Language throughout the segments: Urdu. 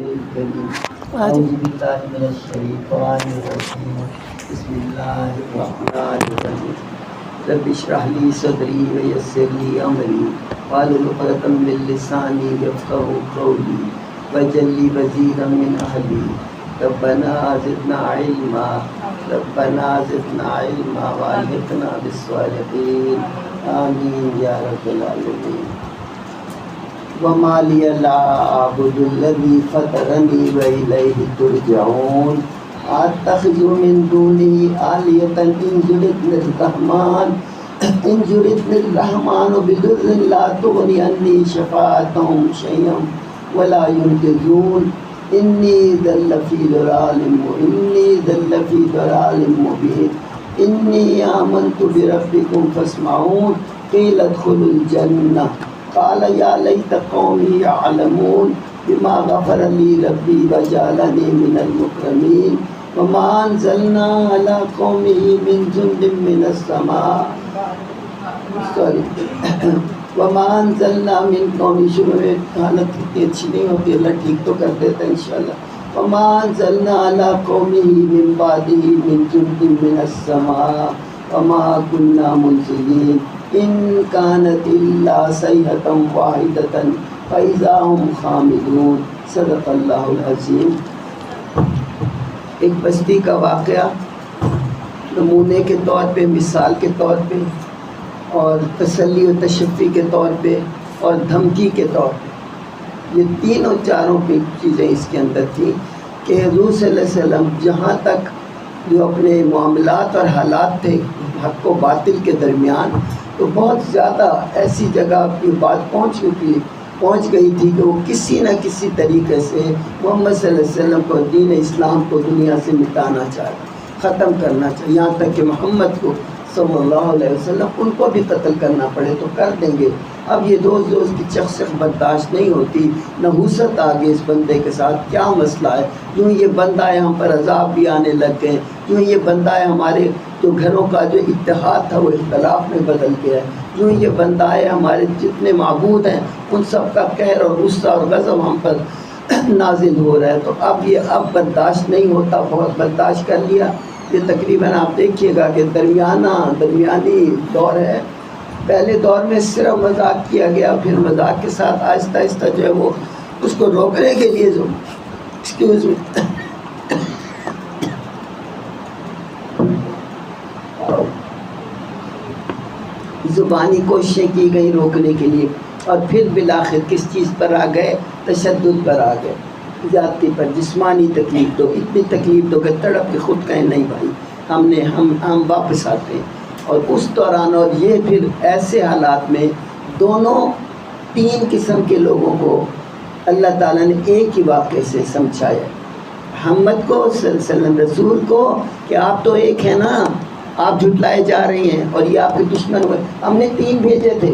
الكريم أعوذ بالله من الشيطان الرجيم بسم الله الرحمن الرحيم رب اشرح لي صدري ويسر لي أمري واحلل عقدة من لساني يفقهوا قولي واجعل لي وزيرا من أهلي ربنا زدنا علما والحقنا بالصالحين آمين يا رب العالمين وما لي لا أعبد الذي فطرني وإليه ترجعون أتخذ من دونه آلهة إن يردني الرحمن بضر لا تغني عني شفاعتهم شيئا ولا ينقذون إني ذل في ضلال مبين إني آمنت بربكم فاسمعون قيل ادخلوا الجنة قال يا ليت قومي يعلمون بما غفر لي ربي وجعلني من المكرمين وما أنزلنا على قومه من جند من السماء وما أنزلنا من قومه شروع حالت اتنی اچھی نہیں ہوتی، اللہ ٹھیک تو کر دیتا ہے انشاءاللہ. وما أنزلنا على قومه من بعده من جند من السماء وما كنا منزلين إن كانت إلا صيحة واحدة فإذا هم خامدون. صدق اللہ العظیم. ایک بستی کا واقعہ نمونے کے طور پہ، مثال کے طور پہ، اور تسلی و تشفی کے طور پہ، اور دھمکی کے طور پہ، یہ تینوں چاروں کی چیزیں اس کے اندر تھیں کہ حضور صلی اللہ علیہ وسلم جہاں تک جو اپنے معاملات اور حالات تھے حق و باطل کے درمیان، تو بہت زیادہ ایسی جگہ کی بات پہنچ گئی تھی کہ وہ کسی نہ کسی طریقے سے محمد صلی اللہ علیہ وسلم کو، دین اسلام کو دنیا سے مٹانا چاہے، ختم کرنا چاہے، یہاں تک کہ محمد کو صلی اللہ علیہ وسلم ان کو بھی قتل کرنا پڑے تو کر دیں گے. اب یہ روز کی چخ برداشت نہیں ہوتی، نحوست آگے اس بندے کے ساتھ کیا مسئلہ ہے، کیوں یہ بندہ ہے، ہم پر عذاب بھی آنے لگ گئے، کیوں یہ بندہ ہے، ہمارے جو گھروں کا جو اتحاد تھا وہ اختلاف میں بدل گیا ہے، کیوں یہ بندہ ہے، ہمارے جتنے معبود ہیں ان سب کا قہر اور غصہ اور غضب ہم پر نازل ہو رہا ہے. تو اب برداشت نہیں ہوتا، بہت برداشت کر لیا. یہ تقریباً آپ دیکھیے گا کہ درمیانی دور ہے. پہلے دور میں صرف مذاق کیا گیا، پھر مذاق کے ساتھ آہستہ آہستہ جو ہے وہ اس کو روکنے کے لیے جو زبانی کوششیں کی گئی روکنے کے لیے، اور پھر بالآخر کس چیز پر آ گئے؟ تشدد پر آ گئے، زیادتی پر، جسمانی تکلیف دو، اتنی تکلیف دو کہ تڑپ کے خود کہیں نہیں بھائی ہم واپس آتے ہیں. اور اس دوران اور یہ پھر ایسے حالات میں دونوں تین قسم کے لوگوں کو اللہ تعالیٰ نے ایک ہی واقعے سے سمجھایا. محمد کو صلی اللہ علیہ وسلم رسول کو کہ آپ تو ایک ہیں نا، آپ جھٹلائے جا رہی ہیں اور یہ آپ کے دشمن ہوئے. ہم نے 3 بھیجے تھے،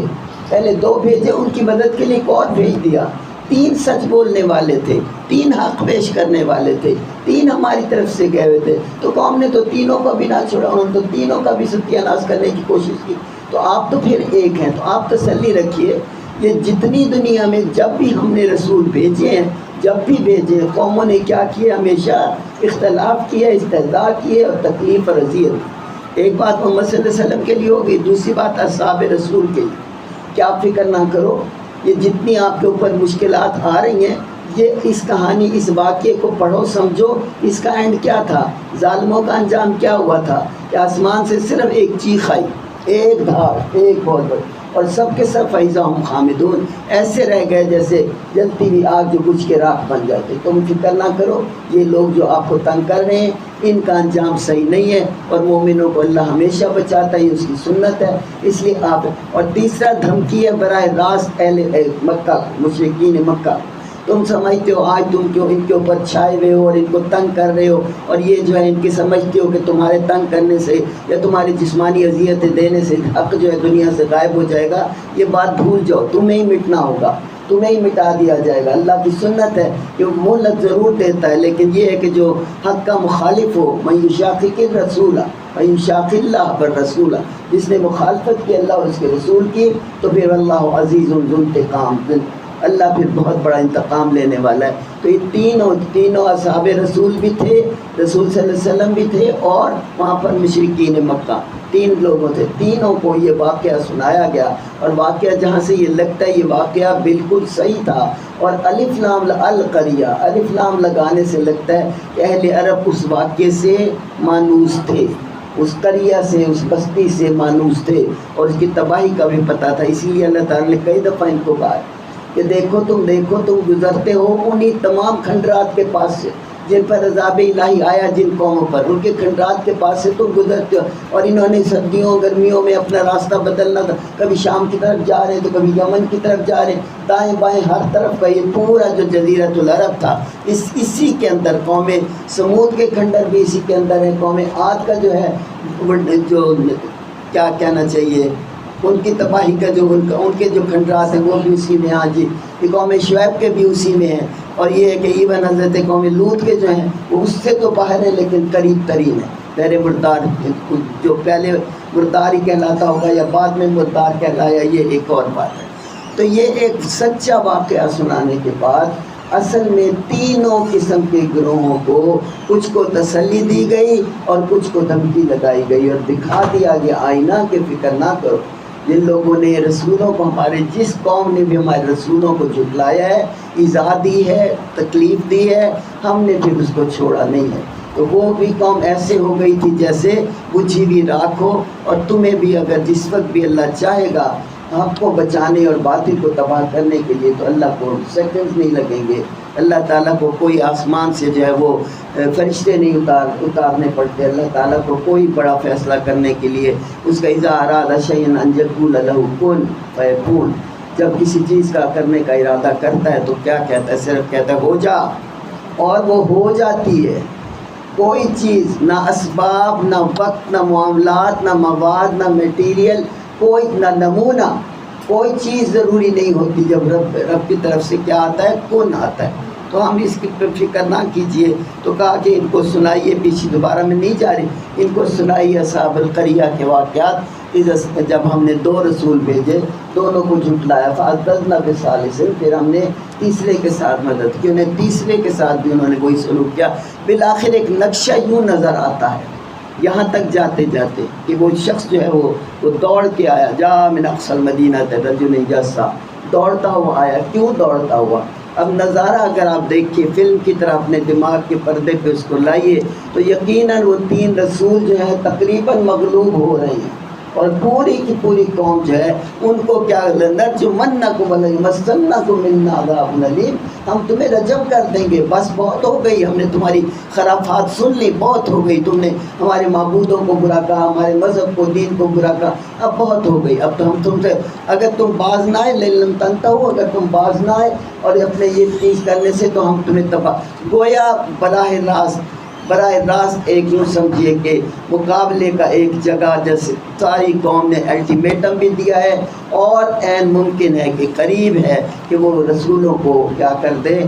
پہلے 2 بھیجے، ان کی مدد کے لیے ایک اور بھیج دیا. 3 سچ بولنے والے تھے، 3 حق پیش کرنے والے تھے، 3 ہماری طرف سے گئے ہوئے تھے. تو قوم نے تو تینوں کو بھی نہ چھوڑا، انہوں نے تو تینوں کا بھی ستیہ ناش کرنے کی کوشش کی. تو آپ تو پھر ایک ہیں. تو آپ تسلی رکھیے، یہ جتنی دنیا میں جب بھی ہم نے رسول بھیجے ہیں، جب بھی بھیجے ہیں، قوموں نے کیا کیا؟ ہمیشہ اختلاف کیا، استہزاء کیے اور تکلیف اور اذیت. ایک بات محمد صلی اللہ علیہ وسلم کے لیے ہوگی، دوسری بات اصحاب رسول کے لیے. کیا آپ فکر نہ کرو، یہ جتنی آپ کے اوپر مشکلات آ رہی ہیں، یہ اس کہانی، اس واقعے کو پڑھو، سمجھو. اس کا اینڈ کیا تھا؟ ظالموں کا انجام کیا ہوا تھا کہ آسمان سے صرف ایک چیخ آئی، ایک دھار، ایک بہت بڑی، اور سب کے سب فیضا ہم خامدون، ایسے رہ گئے جیسے جلتی ہوئی آگ جو بجھ کے راکھ بن جاتے. تم فکر نہ کرو، یہ لوگ جو آپ کو تنگ کر رہے ہیں ان کا انجام صحیح نہیں ہے، اور مومنوں کو اللہ ہمیشہ بچاتا ہے، اس کی سنت ہے. اس لیے آپ. اور تیسرا دھمکی ہے براہ راست اہل مکہ، مشرکین مکہ. تم سمجھتے ہو آج تم کیوں ان کے اوپر چھائے ہوئے ہو اور ان کو تنگ کر رہے ہو، اور یہ جو ہے ان کی سمجھتے ہو کہ تمہارے تنگ کرنے سے یا تمہاری جسمانی اذیتیں دینے سے حق جو ہے دنیا سے غائب ہو جائے گا. یہ بات بھول جاؤ، تمہیں ہی مٹنا ہوگا، تمہیں ہی مٹا دیا جائے گا. اللہ کی سنت ہے کہ وہ مہلت ضرور دیتا ہے، لیکن یہ ہے کہ جو حق کا مخالف ہو، من یشاقق الرسول من یشاق اللہ والرسول، جس نے مخالفت کی اللہ اور اس کے رسول کی، تو پھر اللہ عزیز ذو انتقام، اللہ پھر بہت بڑا انتقام لینے والا ہے۔ تو یہ تینوں اصحاب رسول بھی تھے، رسول صلی اللہ علیہ وسلم بھی تھے، اور وہاں پر مشرکین مکہ 3 لوگوں تھے، تینوں کو یہ واقعہ سنایا گیا۔ اور واقعہ جہاں سے یہ لگتا ہے یہ واقعہ بالکل صحیح تھا، اور الف لام القریہ، الف لام لگانے سے لگتا ہے کہ اہل عرب اس واقعے سے مانوس تھے، اس قریہ سے، اس بستی سے مانوس تھے، اور اس کی تباہی کا بھی پتہ تھا۔ اسی لیے اللہ تعالیٰ نے کئی دفعہ ان کو کہا کہ دیکھو تم گزرتے ہو انہی تمام کھنڈرات کے پاس سے جن پر عذاب الہی آیا، جن قوموں پر، ان کے کھنڈرات کے پاس سے تم گزرتے ہو، اور انہوں نے سردیوں گرمیوں میں اپنا راستہ بدلنا تھا، کبھی شام کی طرف جا رہے تو کبھی یمن کی طرف جا رہے، دائیں بائیں ہر طرف کا یہ پورا جو جزیرۃ العرب تھا اسی کے اندر قوم سمود کے کھنڈر بھی اسی کے اندر ہے، قوم عاد کا جو ہے جو کیا کہنا چاہیے ان کی تباہی کا جو ان کے جو کھنڈرات ہیں وہ بھی اسی میں۔ ہاں جی، یہ قوم شعیب کے بھی اسی میں ہیں، اور یہ ہے کہ ایون حضرت قوم لوط کے جو ہیں وہ اس سے تو باہر ہیں لیکن قریب ترین ہے۔ پہلے مردار جو پہلے مردار ہی کہلاتا ہوگا یا بعد میں مردار کہلایا، یہ ایک اور بات ہے۔ تو یہ ایک سچا واقعہ سنانے کے بعد اصل میں تینوں قسم کے گروہوں کو کچھ کو تسلی دی گئی اور کچھ کو دھمکی لگائی گئی، اور دکھا دیا گیا آئینہ کہ فکر نہ کرو، جن لوگوں نے رسولوں کو، ہمارے جس قوم نے بھی ہمارے رسولوں کو جھٹلایا ہے، ایذا دی ہے، تکلیف دی ہے، ہم نے پھر اس کو چھوڑا نہیں ہے۔ تو وہ بھی قوم ایسے ہو گئی تھی جیسے بجھی ہوئی راکھ ہو، اور تمہیں بھی اگر جس وقت بھی اللہ چاہے گا حق کو بچانے اور باطل کو تباہ کرنے کے لیے تو اللہ کو سیکنڈز نہیں لگیں گے۔ اللہ تعالیٰ کو کوئی آسمان سے جو ہے وہ فرشتے نہیں اتارنے پڑتے، اللہ تعالیٰ کو کوئی بڑا فیصلہ کرنے کے لیے اس کا اذا اراد شیئا ان یقول لہ کن فیکون، جب کسی چیز کا کرنے کا ارادہ کرتا ہے تو کیا کہتا ہے؟ صرف کہتا ہے ہو جا، اور وہ ہو جاتی ہے۔ کوئی چیز، نہ اسباب، نہ وقت، نہ معاملات، نہ مواد، نہ میٹیریل، کوئی نہ نمونہ، کوئی چیز ضروری نہیں ہوتی جب رب کی طرف سے کیا آتا ہے؟ کن آتا ہے۔ تو ہم اس کی فکر نہ کیجئے۔ تو کہا کہ ان کو سنائیے، پیچھے دوبارہ میں نہیں جا رہی، ان کو سنائیے اصحاب القریہ کے واقعات، جب ہم نے 2 رسول بھیجے، دونوں کو جھٹلایا، فَأَعْتَزْنَا بِثَالِثٍ، پھر ہم نے تیسرے کے ساتھ مدد کی، انہیں تیسرے کے ساتھ بھی انہوں نے وہی سلوک کیا۔ بالآخر ایک نقشہ یوں نظر آتا ہے یہاں تک جاتے جاتے کہ وہ شخص جو ہے وہ دوڑ کے آیا، جا من اقصی المدینہ رجل یسعی، دوڑتا ہوا آیا۔ کیوں دوڑتا ہوا؟ اب نظارہ اگر آپ دیکھیے فلم کی طرح اپنے دماغ کے پردے پہ اس کو لائیے تو یقیناً وہ 3 رسول جو ہیں تقریباً مغلوب ہو رہے ہیں، اور پوری کی پوری قوم جو ہے ان کو کیا نرجمنکم ولیمسنکم منا عذاب الیم، ہم تمہیں رجم کر دیں گے، بس بہت ہو گئی، ہم نے تمہاری خرافات سن لی، بہت ہو گئی، تم نے ہمارے معبودوں کو برا کہا، ہمارے مذہب کو، دین کو برا کہا، اب بہت ہو گئی، اب تو ہم تم سے اگر تم باز نہ آئے لم تنتہوا، اگر تم باز نہ آئے اور اپنے یہ چیز کرنے سے تو ہم تمہیں تباہ۔ گویا براہ راست ایک یوں سمجھیے کہ مقابلے کا ایک جگہ جیسے ساری قوم نے الٹیمیٹم بھی دیا ہے، اور عین ممکن ہے کہ قریب ہے کہ وہ رسولوں کو کیا کر دے،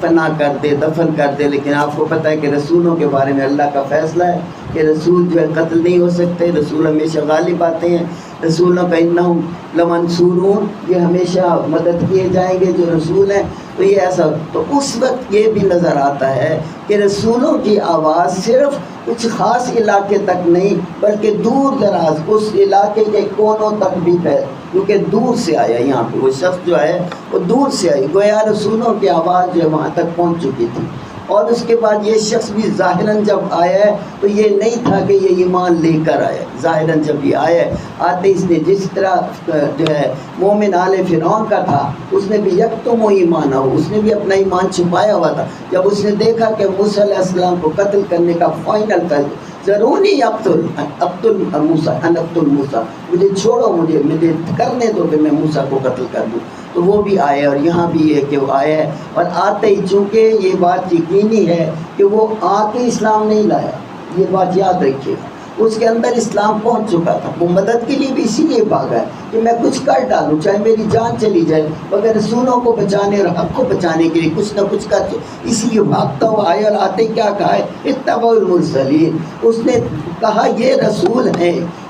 فنا کر دے، دفن کر دے۔ لیکن آپ کو پتہ ہے کہ رسولوں کے بارے میں اللہ کا فیصلہ ہے کہ رسول جو ہے قتل نہیں ہو سکتے، رسول ہمیشہ غالب آتے ہیں، رسولوں کا انہم لمنصورون، یہ ہمیشہ مدد کیے جائیں گے جو رسول ہیں۔ تو یہ ایسا، تو اس وقت یہ بھی نظر آتا ہے کہ رسولوں کی آواز صرف کچھ خاص علاقے تک نہیں بلکہ دور دراز اس علاقے کے کونوں تک بھی ہے، کیونکہ دور سے آیا، یہاں پہ وہ شخص جو ہے وہ دور سے آئی، گویا رسولوں کی آواز جو ہے وہاں تک پہنچ چکی تھی۔ اور اس کے بعد یہ شخص بھی ظاہراً جب آیا ہے تو یہ نہیں تھا کہ یہ ایمان لے کر آیا، ظاہراً جب یہ آیا ہے آتے اس نے جس طرح جو ہے مومن آل فرعون کا تھا، اس نے بھی یکتم ایمان ہو، اس نے بھی اپنا ایمان چھپایا ہوا تھا۔ جب اس نے دیکھا کہ موسیٰ علیہ السلام کو قتل کرنے کا فائنل فیصلہ، ضروری اقتل موسیٰ، مجھے چھوڑو، مجھے کرنے دو کہ میں موسیٰ کو قتل کر دوں، تو وہ بھی آئے۔ اور یہاں بھی ہے کہ وہ آیا ہے، اور آتے ہی چونکہ یہ بات یقینی ہے کہ وہ آ کے اسلام نہیں لایا، یہ بات یاد رکھیے، اس کے اندر اسلام پہنچ چکا تھا، وہ مدد کے لیے بھی اسی لیے بھاگا ہے کہ میں کچھ کر ڈالوں، چاہے میری جان چلی جائے، مگر رسولوں کو بچانے اور حق کو بچانے کے لیے کچھ نہ کچھ کر، اسی لیے بھاگتا ہوا آیا۔ اور آتے کیا کہا ہے؟ اتبعوا المرسلین، اس نے کہا یہ رسول ہیں،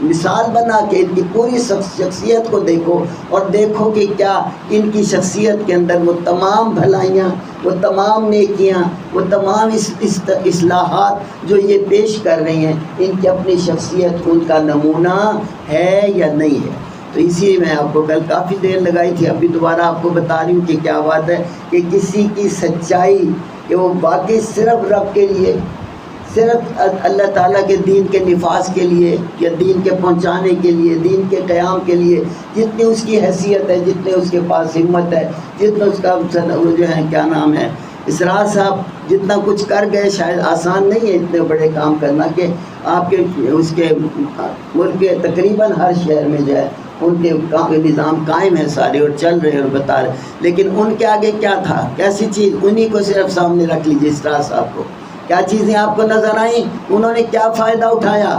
مثال بنا کے ان کی پوری شخصیت کو دیکھو، اور دیکھو کہ کیا ان کی شخصیت کے اندر وہ تمام بھلائیاں، وہ تمام نیکیاں، وہ تمام اصلاحات جو یہ پیش کر رہی ہیں، ان کی اپنی شخصیت ان کا نمونہ ہے یا نہیں ہے۔ تو اسی میں آپ کو کل کافی دیر لگائی تھی، ابھی دوبارہ آپ کو بتا رہی ہوں کہ کیا بات ہے کہ کسی کی سچائی کہ وہ باقی صرف رب کے لیے، صرف اللہ تعالیٰ کے دین کے نفاذ کے لیے یا دین کے پہنچانے کے لیے، دین کے قیام کے لیے جتنی اس کی حیثیت ہے، جتنے اس کے پاس ہمت ہے، جتنا اس کا وہ جو ہے کیا نام ہے اسرار صاحب جتنا کچھ کر گئے، شاید آسان نہیں ہے اتنے بڑے کام کرنا کہ آپ کے اس کے ملک کے تقریباً ہر شہر میں جو ہے ان کے نظام قائم ہے سارے اور چل رہے اور بتا رہے، لیکن ان کے آگے کیا تھا، کیسی چیز، انہی کو صرف سامنے رکھ لیجیے اسرار صاحب کو، کیا چیزیں آپ کو نظر آئیں، انہوں نے کیا فائدہ اٹھایا،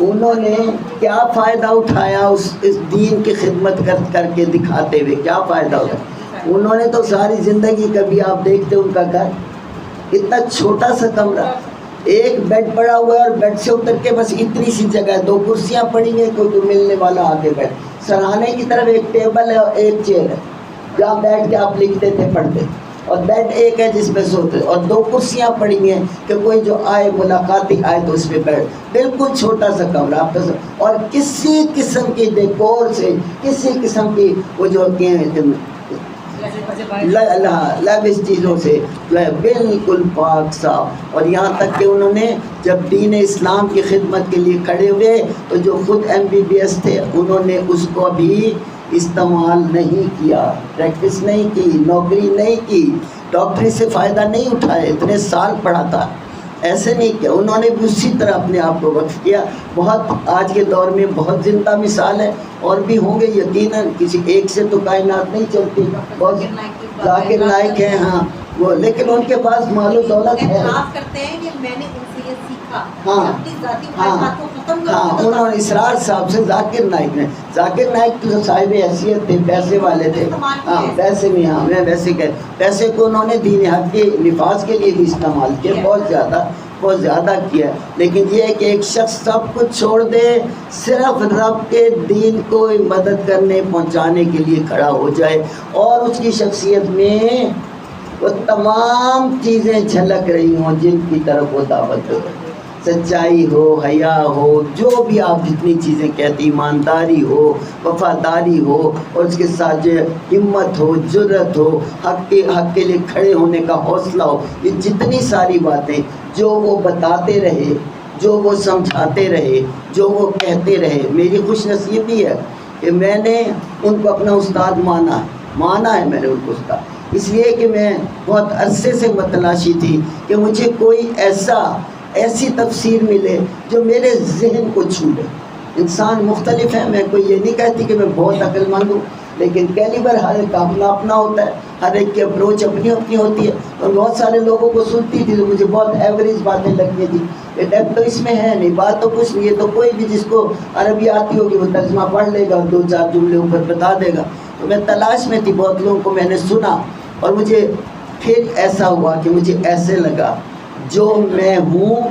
انہوں نے کیا فائدہ اٹھایا اس دین کی خدمت کر کے دکھاتے ہوئے، کیا فائدہ اٹھایا انہوں نے؟ تو ساری زندگی کبھی آپ دیکھتے ان کا گھر اتنا چھوٹا سا کمرہ، ایک بیڈ پڑا ہوا ہے اور بیڈ سے اتر کے بس اتنی سی جگہ ہے، 2 کرسیاں پڑی ہیں، کوئی ملنے والا آگے بیٹھ، سرہانے کی طرف ایک ٹیبل ہے اور ایک چیئر ہے جہاں بیٹھ کے آپ لکھتے تھے پڑھتے، اور بیڈ ایک ہے جس پہ سوتے، اور 2 کرسیاں پڑی ہیں کہ کوئی جو آئے ملاقاتی آئے تو اس پہ بیٹھ، بالکل چھوٹا سا کمرہ آپ کا، اور کسی قسم کی ڈیکور سے، کسی قسم کی وہ جو ہوتی ہیں لیوش چیزوں سے جو ہے بالکل پاک صاف، اور یہاں تک کہ انہوں نے جب دین اسلام کی خدمت کے لیے کھڑے ہوئے تو جو خود MBBS تھے انہوں نے اس کو بھی استعمال نہیں کیا، پریکٹس نہیں کی، نوکری نہیں کی، ڈاکٹری سے فائدہ نہیں اٹھایا، اتنے سال پڑھا تھا، ایسے نہیں کیا، انہوں نے بھی اسی طرح اپنے آپ کو وقف کیا۔ بہت آج کے دور میں بہت زندہ مثال ہے، اور بھی ہوں گے یقیناً، کسی ایک سے تو کائنات نہیں چلتی، بہت ذاکر نائک ہیں ہاں وہ، لیکن ان کے پاس مال و دولت ہے، ہاں انہوں نے اسرار صاحب سے ذاکر نائک نے، ذاکر نائک جو صاحب حیثیت تھے، پیسے والے تھے، ہاں پیسے میں، ہاں میں ویسے کہ پیسے کو انہوں نے دین حق کے نفاذ کے لیے بھی استعمال کیا، بہت زیادہ کیا، لیکن یہ ہے کہ ایک شخص سب کچھ چھوڑ دے، صرف رب کے دین کو مدد کرنے پہنچانے کے لیے کھڑا ہو جائے، اور اس کی شخصیت میں وہ تمام چیزیں جھلک رہی ہوں جن کی طرف وہ دعوت ہو، سچائی ہو، حیا ہو، جو بھی آپ جتنی چیزیں کہتے، ایمانداری ہو، وفاداری ہو، اور اس کے ساتھ جو ہمت ہو، جرأت ہو، حق کے لیے کھڑے ہونے کا حوصلہ ہو، یہ جتنی ساری باتیں جو وہ بتاتے رہے، جو وہ سمجھاتے رہے، جو وہ کہتے رہے، میری خوش نصیبی ہے کہ میں نے ان کو اپنا استاد مانا ہے، میں نے ان کو استاد، اس لیے کہ میں بہت عرصے سے متلاشی تھی کہ مجھے کوئی ایسی تفسیر ملے جو میرے ذہن کو چھو لے۔ انسان مختلف ہے، میں کوئی یہ نہیں کہتی کہ میں بہت عقل مند ہوں، لیکن کیلیبر ہر ایک کا اپنا اپنا ہوتا ہے، ہر ایک کی اپروچ اپنی اپنی ہوتی ہے، اور بہت سارے لوگوں کو سنتی تھی تو مجھے بہت ایوریج باتیں لگتی تھی، ڈیپتھ تو اس میں ہے نہیں، بات تو کچھ نہیں ہے، تو کوئی بھی جس کو عربی آتی ہوگی وہ ترجمہ پڑھ لے گا اور 2-4 جملے اوپر بتا دے گا، تو میں تلاش میں تھی، بہت لوگوں کو میں نے سنا، اور مجھے پھر ایسا ہوا کہ مجھے ایسے لگا جو میں ہوں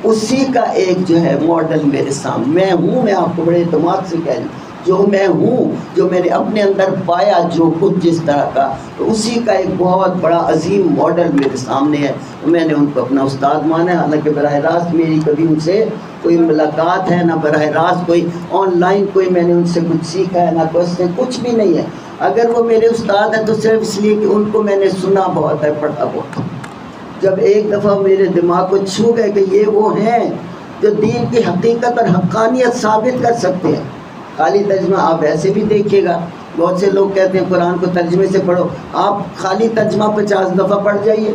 اسی کا ایک جو ہے ماڈل میرے سامنے، میں آپ کو بڑے اعتماد سے کہہ رہی ہوں، جو میں ہوں، جو میں نے اپنے اندر پایا، جو خود جس طرح کا، تو اسی کا ایک بہت بڑا عظیم ماڈل میرے سامنے ہے، تو میں نے ان کو اپنا استاد مانا ہے، حالانکہ براہ راست میری کبھی ان سے کوئی ملاقات ہے، نہ براہ راست کوئی آن لائن کوئی میں نے ان سے کچھ سیکھا ہے، نہ کچھ بھی نہیں ہے، اگر وہ میرے استاد ہیں تو صرف اس لیے کہ ان کو میں نے سنا بہت ہے، پڑھا بہت، جب ایک دفعہ میرے دماغ کو چھو گئے کہ یہ وہ ہیں جو دین کی حقیقت اور حقانیت ثابت کر سکتے ہیں۔ خالی ترجمہ آپ ایسے بھی دیکھیے گا، بہت سے لوگ کہتے ہیں قرآن کو ترجمے سے پڑھو، آپ خالی ترجمہ 50 دفعہ پڑھ جائیے،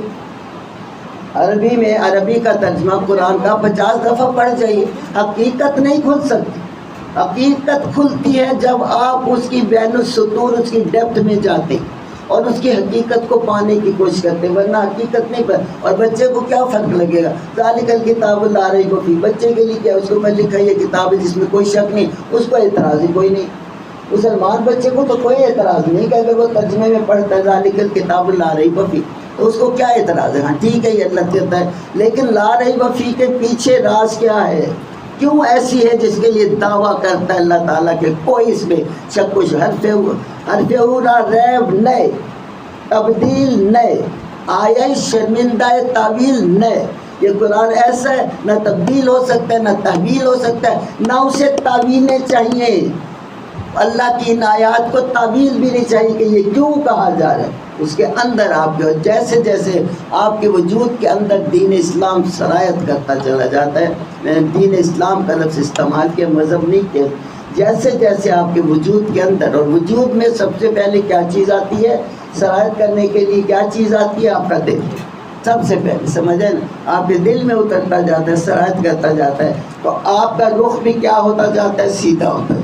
عربی میں عربی کا ترجمہ قرآن کا 50 دفعہ پڑھ جائیے، حقیقت نہیں کھل سکتی، حقیقت کھلتی ہے جب آپ اس کی بین السطور، اس کی ڈیپتھ میں جاتے اور اس کی حقیقت کو پانے کی کوشش کرتے، ورنہ حقیقت نہیں پر، اور بچے کو کیا فرق لگے گا، ذالک الکتاب لا ریب فیہ، بچے کے لیے کیا، اس کو میں لکھا یہ کتاب ہے جس میں کوئی شک نہیں، اس کو اعتراض ہی کوئی نہیں، مسلمان بچے کو تو کوئی اعتراض نہیں کہ اگر وہ ترجمے میں پڑھتا ہے ذالک الکتاب لا ریب فیہ تو اس کو کیا اعتراض ہے، ہاں ٹھیک ہے یہ اللہ کہتا ہے، لیکن لا ریب فیہ کے پیچھے راز کیا ہے، کیوں ایسی ہے جس کے لیے دعویٰ کرتا ہے اللہ تعالیٰ کہ کوئی اس میں شک کچھ حرف اورا ریب نئے، تبدیل نئے، آیا شرمندہ تعویل نئے۔ یہ قرآن ایسا ہے، نہ تبدیل ہو سکتا ہے، نہ تحویل ہو سکتا ہے، نہ اسے تعویلیں چاہیے۔ اللہ کی ان آیات کو تعویل بھی نہیں چاہیے کہ یہ کیوں کہا جا رہا ہے۔ اس کے اندر آپ کے جیسے جیسے آپ کے وجود کے اندر دین اسلام سرایت کرتا چلا جاتا ہے، میں نے دین اسلام کا لفظ استعمال کیا، مذہب نہیں کیا، جیسے جیسے آپ کے وجود کے اندر، اور وجود میں سب سے پہلے کیا چیز آتی ہے سرایت کرنے کے لیے؟ کیا چیز آتی ہے؟ آپ کا دل سب سے پہلے، سمجھیں نا، آپ کے دل میں اترتا جاتا ہے، سرایت کرتا جاتا ہے، تو آپ کا رخ بھی کیا ہوتا جاتا ہے؟ سیدھا ہوتا ہے۔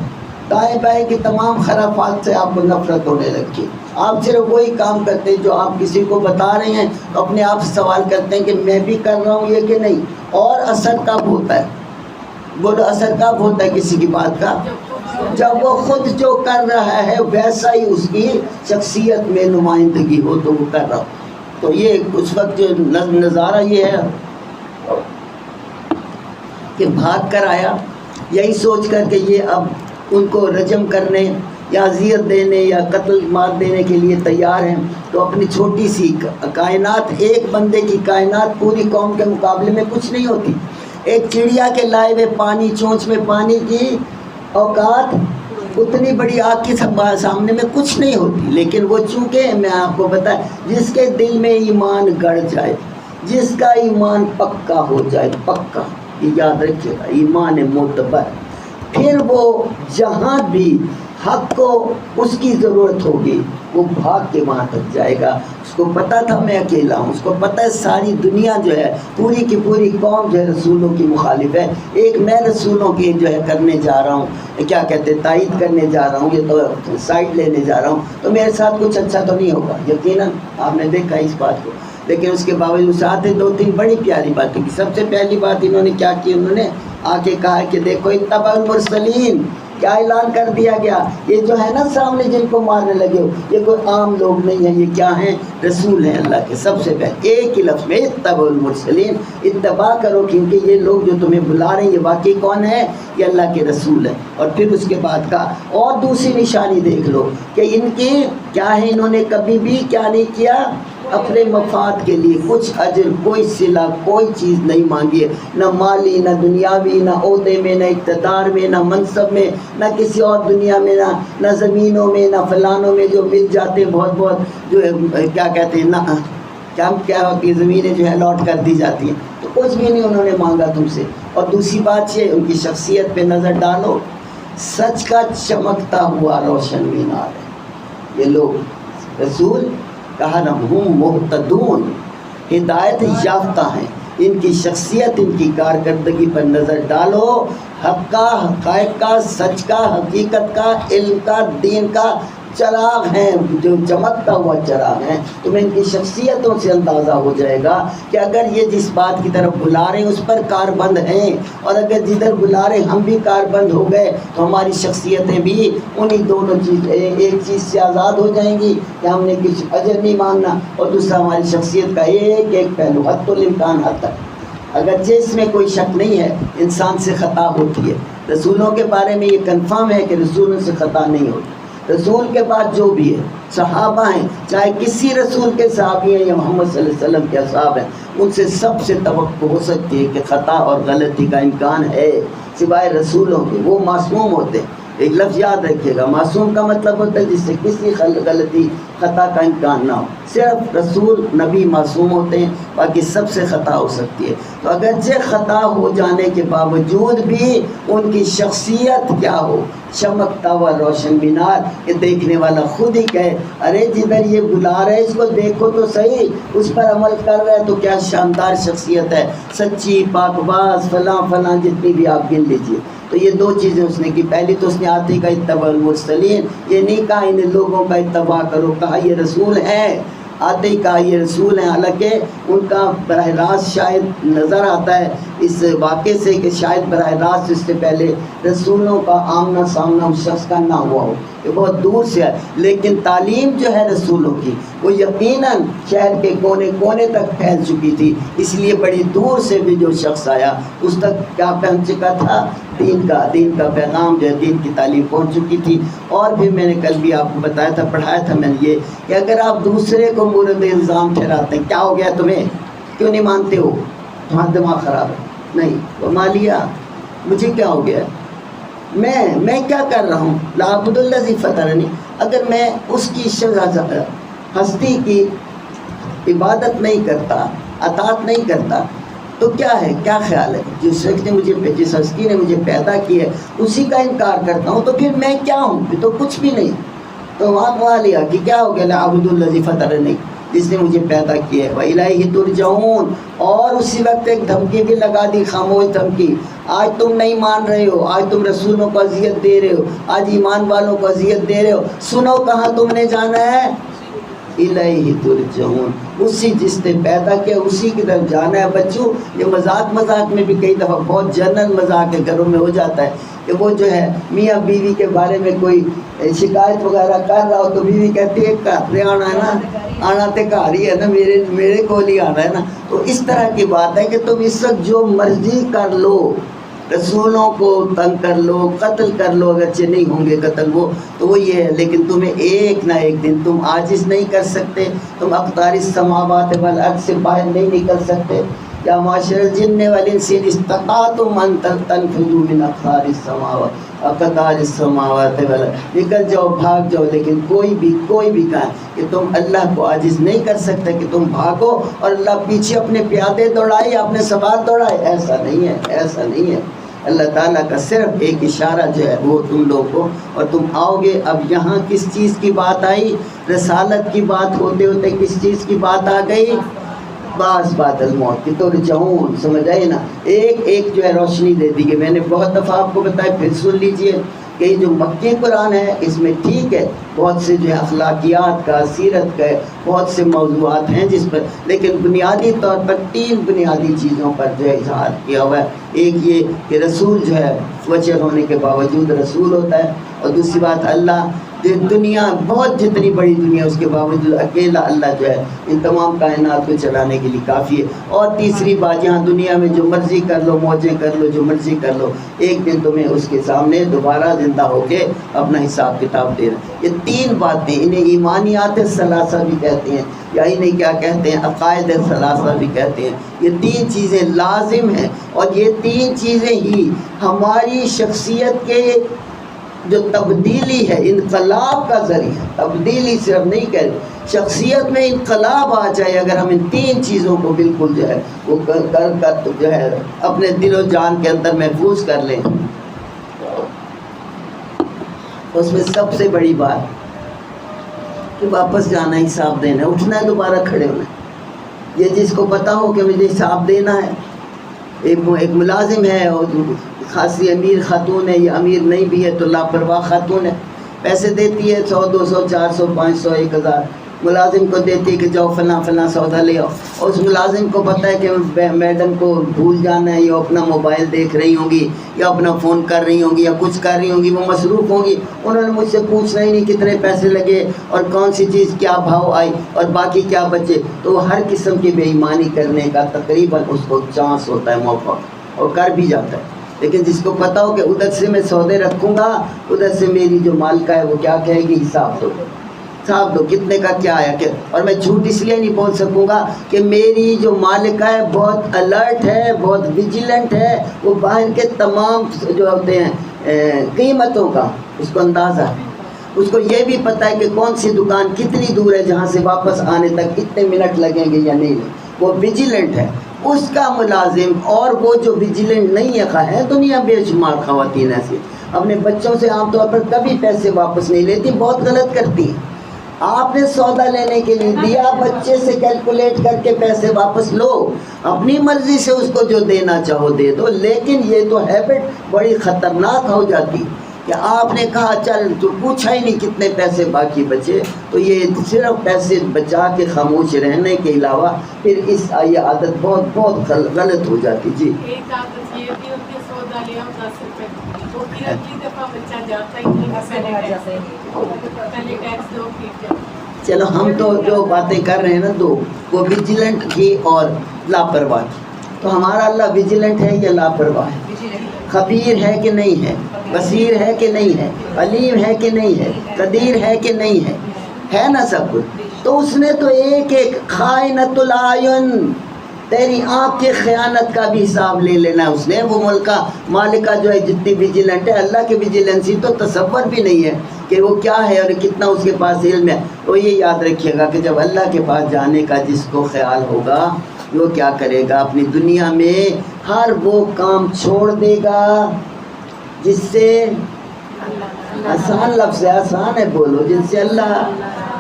دائیں بائیں کی تمام خرافات سے آپ کو نفرت ہونے لگتی ہے۔ آپ صرف وہی کام کرتے ہیں جو آپ کسی کو بتا رہے ہیں، تو اپنے آپ سے سوال کرتے ہیں کہ میں بھی کر رہا ہوں یہ کہ نہیں۔ اور اثر کب ہوتا ہے؟ بولو، اثر کب ہوتا ہے کسی کی بات کا؟ جب وہ خود جو کر رہا ہے ویسا ہی اس کی شخصیت میں نمائندگی ہو تو وہ کر رہا ہو۔ تو یہ اس وقت جو نظارہ یہ ہے کہ بھاگ کر آیا یہی سوچ کر کہ یہ اب ان کو رجم کرنے یا اذیت دینے یا قتل مار دینے کے لیے تیار ہیں، تو اپنی چھوٹی سی کائنات، ایک بندے کی کائنات پوری قوم کے مقابلے میں کچھ نہیں ہوتی۔ ایک چڑیا کے لائے ہوئے پانی، چونچ میں پانی کی اوقات اتنی بڑی آگ کے سامنے میں کچھ نہیں ہوتی، لیکن وہ چونکہ میں آپ کو بتایا، جس کے دل میں ایمان گڑ جائے، جس کا ایمان پکا ہو جائے، پکا، یہ یاد رکھیے گا، ایمان معتبر، پھر وہ جہاں بھی حق کو اس کی ضرورت ہوگی وہ بھاگ کے وہاں تک جائے گا۔ اس کو پتہ تھا میں اکیلا ہوں، اس کو پتہ ہے ساری دنیا جو ہے، پوری کی پوری قوم جو ہے رسولوں کی مخالف ہے، ایک میں رسولوں کی جو ہے کرنے جا رہا ہوں، کیا کہتے ہیں، تائید کرنے جا رہا ہوں، یہ تو سائڈ لینے جا رہا ہوں، تو میرے ساتھ کچھ اچھا تو نہیں ہوگا، یقیناً آپ نے دیکھا اس بات کو۔ لیکن اس کے باوجود ساتھ دو تین بڑی پیاری باتیں کی۔ سب سے پہلی بات انہوں نے کیا کی، انہوں نے آ کے کہا کہ دیکھو اتبع المرسلین، کیا اعلان کر دیا گیا، یہ جو ہے نا سامنے جن کو مارنے لگے ہو، یہ کوئی عام لوگ نہیں ہیں، یہ کیا ہیں؟ رسول ہیں اللہ کے۔ سب سے پہلے ایک ہی لفظ میں اتبع المرسلین، اتباع کرو، کیونکہ یہ لوگ جو تمہیں بلا رہے ہیں یہ واقعی کون ہے؟ یہ اللہ کے رسول ہیں۔ اور پھر اس کے بعد کا اور دوسری نشانی دیکھ لو کہ ان کی کیا ہے، انہوں نے کبھی بھی کیا نہیں کیا، اپنے مفاد کے لیے کچھ اجر، کوئی صلہ، کوئی چیز نہیں مانگی ہے، نہ مالی، نہ دنیاوی، نہ عہدے میں، نہ اقتدار میں، نہ منصب میں، نہ کسی اور دنیا میں، نہ زمینوں میں، نہ فلانوں میں جو مل جاتے بہت بہت، جو کیا کہتے ہیں، نہ کیا ہوتی ہے، زمینیں جو ہے الاٹ کر دی جاتی ہیں، تو کچھ بھی نہیں انہوں نے مانگا تم سے۔ اور دوسری بات یہ، ان کی شخصیت پہ نظر ڈالو، سچ کا چمکتا ہوا روشن مینار ہے یہ لوگ۔ رسول کہا نا، ہم محتدون، ہدایت یافتہ ہیں۔ ان کی شخصیت، ان کی کارکردگی پر نظر ڈالو، حق کا، حقائق کا، سچ کا، حقیقت کا، علم کا، دین کا چراغ ہیں، جو چمکتا ہوا چراغ ہیں۔ تمہیں ان کی شخصیتوں سے اندازہ ہو جائے گا کہ اگر یہ جس بات کی طرف بلا رہے ہیں اس پر کاربند ہیں، اور اگر جدھر بلا رہے ہم بھی کاربند ہو گئے تو ہماری شخصیتیں بھی انہی دونوں چیز، ایک چیز سے آزاد ہو جائیں گی کہ ہم نے کچھ اجر نہیں مانگنا، اور دوسرا ہماری شخصیت کا ایک ایک پہلو حد الامکان حد تک، اگرچہ اس میں کوئی شک نہیں ہے انسان سے خطا ہوتی ہے۔ رسولوں کے بارے میں یہ کنفرم ہے کہ رسولوں سے خطا نہیں ہوتی۔ رسول کے بعد جو بھی ہے، صحابہ ہیں، چاہے کسی رسول کے صحابی ہیں یا محمد صلی اللہ علیہ وسلم کے اصحاب ہیں، ان سے سب سے توقع ہو سکتی ہے کہ خطا اور غلطی کا امکان ہے، سوائے رسولوں کے، وہ معصوم ہوتے ہیں۔ ایک لفظ یاد رکھیے گا، معصوم کا مطلب ہوتا ہے جس سے کسی غلطی، خطا کا امکان نہ ہو۔ صرف رسول، نبی معصوم ہوتے ہیں، باقی سب سے خطا ہو سکتی ہے۔ تو اگرچہ خطا ہو جانے کے باوجود بھی ان کی شخصیت کیا ہو، چمکتا ہوا روشن مینار، کہ دیکھنے والا خود ہی کہے ارے جدھر یہ بلا رہے اس کو دیکھو تو صحیح، اس پر عمل کر رہے تو کیا شاندار شخصیت ہے، سچی، پاک باز، فلاں فلاں، جتنی بھی آپ گن لیجیے۔ تو یہ دو چیزیں اس نے کی۔ پہلی تو اس نے آتے کا اتباع المرسلین، یہ نہیں کہا ان لوگوں کا اتباع کرو، کہا یہ رسول ہیں، آتے ہی کہا یہ رسول ہیں۔ حالانکہ ان کا براہ راست شاید نظر آتا ہے اس واقعے سے کہ شاید براہ راست اس سے پہلے رسولوں کا آمنا سامنا اس شخص کا نہ ہوا ہو، کہ بہت دور سے ہے، لیکن تعلیم جو ہے رسولوں کی وہ یقیناً شہر کے کونے کونے تک پھیل چکی تھی، اس لیے بڑی دور سے بھی جو شخص آیا اس تک کیا پہنچ چکا تھا، دین کا پیغام جو ہے، دین کی تعلیم پہنچ چکی تھی۔ اور بھی میں نے کل بھی آپ کو بتایا تھا، پڑھایا تھا میں نے یہ کہ اگر آپ دوسرے کو مورد الزام ٹھہراتے ہیں، کیا ہو گیا تمہیں، کیوں نہیں مانتے ہو، تمہارا دماغ خراب ہے، نہیں وہ مالیہ مجھے کیا ہو گیا، میں کیا کر رہا ہوں، لا عبد الذی فطرنی، اگر میں اس کی ہستی کی عبادت نہیں کرتا، اطاعت نہیں کرتا، تو کیا ہے، کیا خیال ہے، جس ہستی نے مجھے پیدا کی ہے اسی کا انکار کرتا ہوں تو پھر میں کیا ہوں، پھر تو کچھ بھی نہیں۔ تو وہاں لیا کہ کیا ہو گیا، لا عبد الذی فطرنی، جس نے مجھے پیدا کیا ہے، وَإِلَيْهِ تُرْجَعُونَ، اور اسی وقت ایک دھمکی بھی لگا دی، خاموش دھمکی، آج تم نہیں مان رہے ہو، آج تم رسولوں کو اذیت دے رہے ہو، آج ایمان والوں کو اذیت دے رہے ہو، سنو کہاں تم نے جانا ہے، الیہ ترجعون، اسی جس نے پیدا کیا اسی کی طرف جانا ہے۔ بچوں یہ مذاق میں بھی کئی دفعہ بہت جنرل مذاق کے گھروں میں ہو جاتا ہے کہ وہ جو ہے میاں بیوی کے بارے میں کوئی شکایت وغیرہ کر رہا ہو تو بیوی کہتی ہے گھر آنا ہے نا، آنا تے گھر ہی ہے نا، میرے کو ہی آنا ہے نا۔ تو اس طرح کی بات ہے کہ تم اس وقت جو مرضی کر لو، رسولوں کو تنگ کر لو، قتل کر لو، اگرچہ نہیں ہوں گے قتل وہ تو وہ یہ ہے، لیکن تمہیں ایک نہ ایک دن تم عاجز نہیں کر سکتے، تم اقطار السماوات والارض سے باہر نہیں نکل سکتے۔ یا معاشر الجن والانس ان استطعتم ان تنفذوا من اقطار السماوات اقطار السماوات والارض، نکل جاؤ، بھاگ جاؤ، لیکن کوئی بھی کہا کہ تم اللہ کو عاجز نہیں کر سکتے کہ تم بھاگو اور اللہ پیچھے اپنے پیادے دوڑائے یا اپنے سوار دوڑائے، ایسا نہیں ہے، ایسا نہیں ہے۔ اللہ تعالیٰ کا صرف ایک اشارہ جو ہے وہ تم لوگ کو، اور تم آؤ گے۔ اب یہاں کس چیز کی بات آئی، رسالت کی بات ہوتے ہوتے کس چیز کی بات آ گئی، باس بعد الموت کی، ترجعون، سمجھ آئے نا، ایک جو ہے روشنی دے دی کہ میں نے بہت دفعہ آپ کو بتایا، پھر سن لیجئے کہ یہ جو مکی قرآن ہے اس میں ٹھیک ہے بہت سے جو ہے اخلاقیات کا، سیرت کا بہت سے موضوعات ہیں جس پر، لیکن بنیادی طور پر 3 بنیادی چیزوں پر جو ہے اظہار کیا ہوا ہے۔ ایک یہ کہ رسول جو ہے وچر ہونے کے باوجود رسول ہوتا ہے، اور دوسری بات اللہ دنیا بہت جتنی بڑی دنیا اس کے باوجود اکیلا اللہ جو ہے ان تمام کائنات کو چلانے کے لیے کافی ہے۔ اور تیسری بات، یہاں دنیا میں جو مرضی کر لو، موجیں کر لو، جو مرضی کر لو، ایک دن تمہیں اس کے سامنے دوبارہ زندہ ہو کے اپنا حساب کتاب دے رہا۔ یہ 3 باتیں، انہیں ایمانیات ثلاثہ بھی کہتے ہیں، یا انہیں کیا کہتے ہیں، عقائد ثلاثہ بھی کہتے ہیں۔ یہ 3 چیزیں لازم ہیں، اور یہ 3 چیزیں ہی ہماری شخصیت کے جو تبدیلی ہے، انقلاب کا ذریعہ، تبدیلی صرف نہیں کہہ رہے، شخصیت میں انقلاب آ جائے اگر ہم ان 3 چیزوں کو بالکل جو ہے وہ کر جو ہے اپنے دل و جان کے اندر محفوظ کر لیں۔ اس میں سب سے بڑی بات کہ واپس جانا، حساب دینا، اٹھنا ہے، دوبارہ کھڑے ہونا ہے۔ یہ جس کو پتا ہو کہ مجھے حساب دینا ہے، ایک ملازم ہے اور خاصی امیر خاتون ہے، یہ امیر نہیں بھی ہے تو لاپرواہ خاتون ہے، پیسے دیتی ہے 100 200 400 500 1000 ملازم کو دیتی ہے کہ جاؤ فلاں فلاں سودا لے آؤ، اور اس ملازم کو پتہ ہے کہ میڈم کو بھول جانا ہے، یا اپنا موبائل دیکھ رہی ہوں گی، یا اپنا فون کر رہی ہوں گی، یا کچھ کر رہی ہوں گی، وہ مصروف ہوں گی، انہوں نے مجھ سے پوچھنا ہی نہیں کتنے پیسے لگے اور کون سی چیز کیا بھاؤ آئی اور باقی کیا بچے، تو وہ ہر قسم کی بے ایمانی کرنے کا تقریباً اس کو چانس ہوتا ہے، موقع، اور کر بھی جاتا ہے۔ لیکن جس کو پتا ہو کہ ادھر سے میں سودے رکھوں گا، ادھر سے میری جو مالکہ ہے وہ کیا کہے گی، حساب دو، حساب دو کتنے کا کیا ہے، اور میں جھوٹ اس لیے نہیں بول سکوں گا کہ میری جو مالکہ ہے بہت الرٹ ہے، بہت ویجیلنٹ ہے، وہ باہر کے تمام جو ہوتے ہیں قیمتوں کا اس کو اندازہ ہے، اس کو یہ بھی پتہ ہے کہ کون سی دکان کتنی دور ہے جہاں سے واپس آنے تک کتنے منٹ لگیں گے یا نہیں، وہ ویجیلنٹ ہے اس کا ملازم۔ اور وہ جو ویجیلنٹ نہیں ہے دنیا بے شمار خواتین ایسی اپنے بچوں سے عام طور پر کبھی پیسے واپس نہیں لیتی، بہت غلط کرتی ہیں۔ آپ نے سودا لینے کے لیے دیا، بچے سے کیلکولیٹ کر کے پیسے واپس لو، اپنی مرضی سے اس کو جو دینا چاہو دے دو، لیکن یہ تو ہیبٹ بڑی خطرناک ہو جاتی کہ آپ نے کہا چل تو پوچھا ہی نہیں کتنے پیسے باقی بچے، تو یہ صرف پیسے بچا کے خاموش رہنے کے علاوہ پھر یہ عادت بہت غلط ہو جاتی۔ جی ایک عادت یہ بھی ہوتی ہے، سودا لیا 10 روپے، وہ پھر اگلی دفعہ بچہ چلو ہم تو جو باتیں کر رہے ہیں نا دو، وہ ویجیلنٹ کی اور لاپرواہ کی. تو ہمارا اللہ ویجیلنٹ ہے یا لاپرواہ ہے؟ خبیر ہے کہ نہیں ہے؟ بصیر ہے کہ نہیں ہے؟ علیم ہے کہ نہیں ہے؟ قدیر ہے کہ نہیں ہے؟ ہے نا سب کچھ. تو اس نے تو ایک ایک خائنۃ العین، تیری آنکھ کی خیانت کا بھی حساب لے لینا ہے اس نے. وہ ملکہ مالکہ جو ہے جتنی ویجیلنٹ ہے، اللہ کی ویجیلنسی تو تصور بھی نہیں ہے کہ وہ کیا ہے اور کتنا اس کے پاس علم ہے. تو یہ یاد رکھیے گا کہ جب اللہ کے پاس جانے کا جس کو خیال ہوگا وہ کیا کرے گا، اپنی دنیا میں ہر وہ کام چھوڑ دے گا جس سے، آسان لفظ ہے، آسان ہے بولو، جن سے اللہ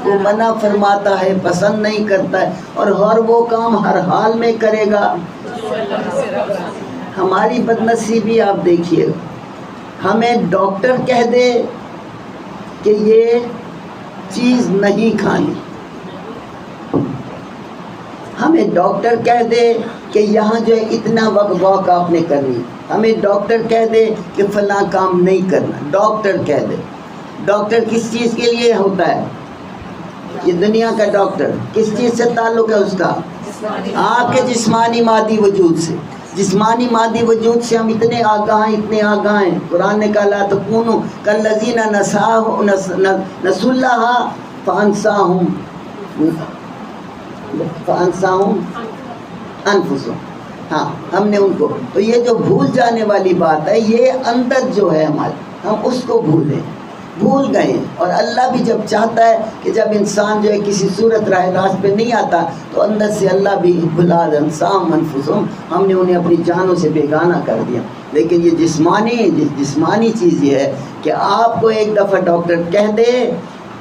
کو منع فرماتا ہے، پسند نہیں کرتا ہے، اور ہر وہ کام ہر حال میں کرے گا. ہماری بدنصیبی آپ دیکھیے، ہمیں ڈاکٹر کہہ دے کہ یہ چیز نہیں کھانی، ہمیں ڈاکٹر کہہ دے کہ یہاں جو ہے اتنا وقت واک آپ نے کرنی، ہمیں ڈاکٹر کہہ دے کہ فلاں کام نہیں کرنا. ڈاکٹر کہہ دے. ڈاکٹر کس چیز کے لیے ہوتا ہے؟ یہ دنیا کا ڈاکٹر کس چیز سے تعلق ہے اس کا؟ آپ کے جسمانی مادی وجود سے. جسمانی مادی وجود سے ہم اتنے آگاہ ہیں، اتنے آگاہ ہیں. قرآن نے کہا لا تکونوا کالذین نسوا اللہ فانساہم انفسہم. ہاں، ہم نے ان کو، تو یہ جو بھول جانے والی بات ہے، یہ اندر جو ہے ہمارے، ہم اس کو بھول گئے. اور اللہ بھی جب چاہتا ہے کہ جب انسان جو ہے کسی صورت راہ راست پہ نہیں آتا تو اندر سے اللہ بھی بھلا انسام انفسہم، ہم نے انہیں اپنی جانوں سے بیگانہ کر دیا. لیکن یہ جسمانی چیز یہ ہے کہ آپ کو ایک دفعہ ڈاکٹر کہہ دے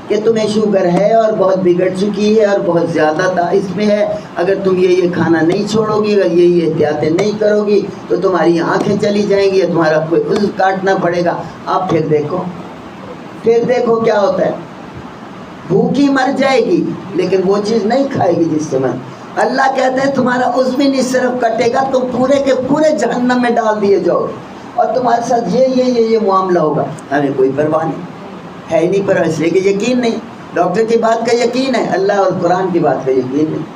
کہ تمہیں شوگر ہے اور بہت بگڑ چکی ہے اور بہت زیادہ اس میں ہے، اگر تم یہ کھانا نہیں چھوڑو گی، اگر یہ احتیاطیں نہیں کرو گی تو تمہاری آنکھیں چلی جائیں گی، تمہارا کوئی عضو کاٹنا پڑے گا. آپ پھر دیکھو کیا ہوتا ہے. بھوکی مر جائے گی لیکن وہ چیز نہیں کھائے گی جس سے اللہ کہتے ہیں تمہارا عضو نہیں صرف کٹے گا، تم پورے کے پورے جہنم میں ڈال دیے جاؤ اور تمہارے ساتھ یہ معاملہ ہوگا. ہمیں کوئی پرواہ نہیں ہے ہی نہیں، پر اس لیے کہ یقین نہیں. ڈاکٹر کی بات کا یقین ہے، اللہ اور قرآن کی بات کا یقین نہیں.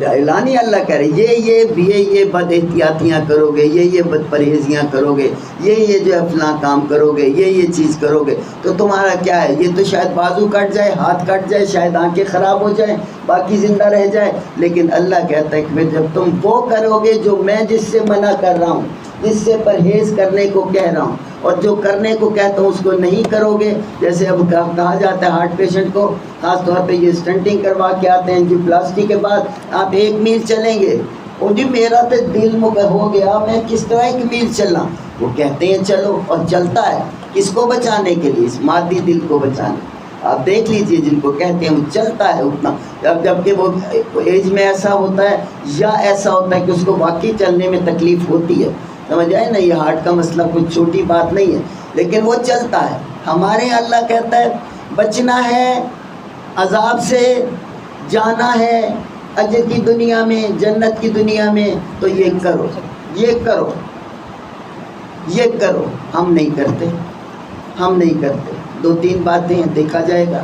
اعلانی اللہ کہہ رہے یہ بد احتیاطیاں کرو گے، یہ بد پرہیزیاں کرو گے، یہ جو ہے فلاں کام کرو گے، یہ چیز کرو گے تو تمہارا کیا ہے، یہ تو شاید بازو کٹ جائے، ہاتھ کٹ جائے، شاید آنکھیں خراب ہو جائیں، باقی زندہ رہ جائے. لیکن اللہ کہتا ہے کہ جب تم وہ کرو گے جو میں جس سے منع کر رہا ہوں، جس سے پرہیز کرنے کو کہہ رہا ہوں، اور جو کرنے کو کہتا ہوں اس کو نہیں کرو گے. جیسے اب کہا جاتا ہے ہارٹ پیشنٹ کو، خاص طور پہ یہ اسٹنٹنگ کروا کے آتے ہیں اینجیوپلاسٹی کے بعد، آپ 1 میل چلیں گے. وہ جی میرا تو دل ہو گیا، میں کس طرح 1 میل چلنا؟ وہ کہتے ہیں چلو، اور چلتا ہے. کس کو بچانے کے لیے؟ اس مادی دل کو بچانے. آپ دیکھ لیجئے جن کو کہتے ہیں وہ چلتا ہے اتنا، جبکہ وہ ایج میں ایسا ہوتا ہے یا ایسا ہوتا ہے کہ اس کو واقعی چلنے میں تکلیف ہوتی ہے. سمجھ آئے نا، یہ ہارٹ کا مسئلہ کوئی چھوٹی بات نہیں ہے، لیکن وہ چلتا ہے. ہمارے اللہ کہتا ہے بچنا ہے عذاب سے، جانا ہے اجر کی دنیا میں، جنت کی دنیا میں، تو یہ کرو یہ کرو یہ کرو. ہم نہیں کرتے. 2-3 باتیں ہیں، دیکھا جائے گا.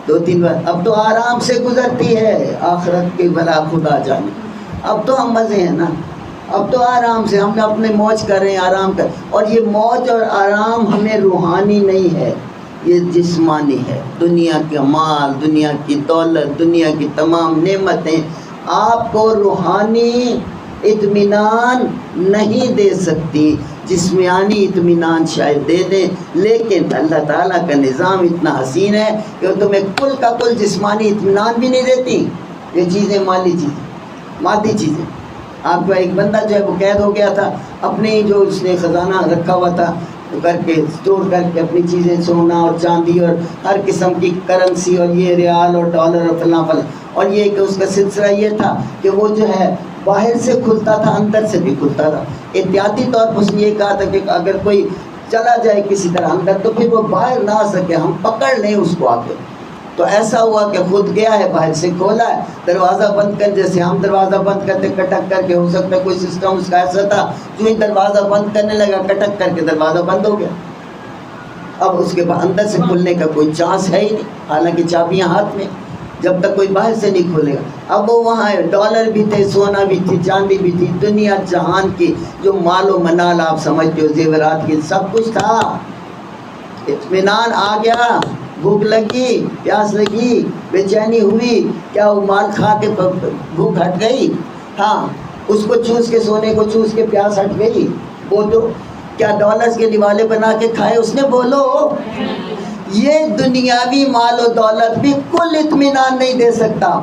2-3 بات اب تو آرام سے گزرتی ہے، آخرت کے بلا خدا جانے. اب تو ہم مزے ہیں نا، اب تو آرام سے ہم اپنے موج کر رہے ہیں، آرام کر. اور یہ موج اور آرام ہمیں روحانی نہیں ہے، یہ جسمانی ہے. دنیا کا مال، دنیا کی دولت، دنیا کی تمام نعمتیں آپ کو روحانی اطمینان نہیں دے سکتی. جسمانی اطمینان شاید دے دیں، لیکن اللہ تعالیٰ کا نظام اتنا حسین ہے کہ وہ تمہیں کل کا کل جسمانی اطمینان بھی نہیں دیتی. یہ چیزیں مادی چیزیں. آپ کا ایک بندہ جو ہے وہ قید ہو گیا تھا، اپنی جو اس نے خزانہ رکھا ہوا تھا کر کے، اسٹور کر کے اپنی چیزیں، سونا اور چاندی اور ہر قسم کی کرنسی، اور یہ ریال اور ڈالر اور فلاں. اور یہ کہ اس کا سلسلہ یہ تھا کہ وہ جو ہے باہر سے کھلتا تھا، اندر سے بھی کھلتا تھا. احتیاطی طور پر اس نے یہ کہا تھا کہ اگر کوئی چلا جائے کسی طرح اندر تو پھر وہ باہر نہ آ سکے، ہم پکڑ لیں اس کو آ کے. تو ایسا ہوا کہ خود گیا ہے، باہر سے کھولا ہے، دروازہ بند کر، جیسے ہم دروازہ بند کرتے کٹک کر کے، ہو سکتا ہے کوئی سسٹم اس کا ایسا تھا، جو ہی دروازہ بند کرنے لگا کٹک کر کے دروازہ بند ہو گیا. اب اس کے بعد اندر سے کھلنے کا کوئی چانس ہے ہی نہیں، حالانکہ چابیاں ہاتھ میں، جب تک کوئی باہر سے نہیں کھولے گا۔ اب وہ وہاں ہے، ڈالر بھی تھے، سونا بھی تھی، چاندی بھی تھی، دنیا جہان کی جو مال و منال آپ سمجھتے ہو، زیورات کی، سب کچھ تھا۔ اطمینان آ گیا، بھوک لگی، پیاس لگی، بے چینی ہوئی، کیا وہ مال کھا کے بھوک ہٹ گئی؟ ہاں، اس کو چوس کے، سونے کو چوس کے پیاس ہٹ گئی؟ بولو، کیا ڈالرز کے نوالے بنا کے کھائے اس نے؟ بولو۔ یہ دنیاوی مال و دولت بھی کل اطمینان نہیں دے سکتا۔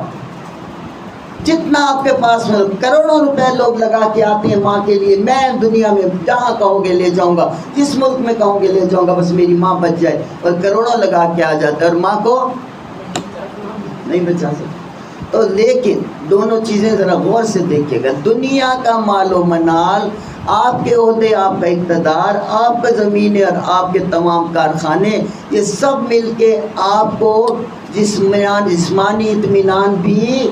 جتنا آپ کے پاس میں کروڑوں روپے لوگ لگا کے آتے ہیں ماں کے لیے، میں دنیا میں جہاں کہو گے لے جاؤں گا، جس ملک میں کہو گے لے جاؤں گا، بس میری ماں بچ جائے، اور کروڑوں لگا کے آ جاتا ہے اور ماں کو نہیں بچا سکتا۔ تو لیکن دونوں چیزیں ذرا غور سے دیکھیے گا، دنیا کا مال و منال، آپ کے عہدے، آپ کا اقتدار، آپ کا زمینیں اور آپ کے تمام کارخانے، یہ سب مل کے آپ کو جسمانی اطمینان بھی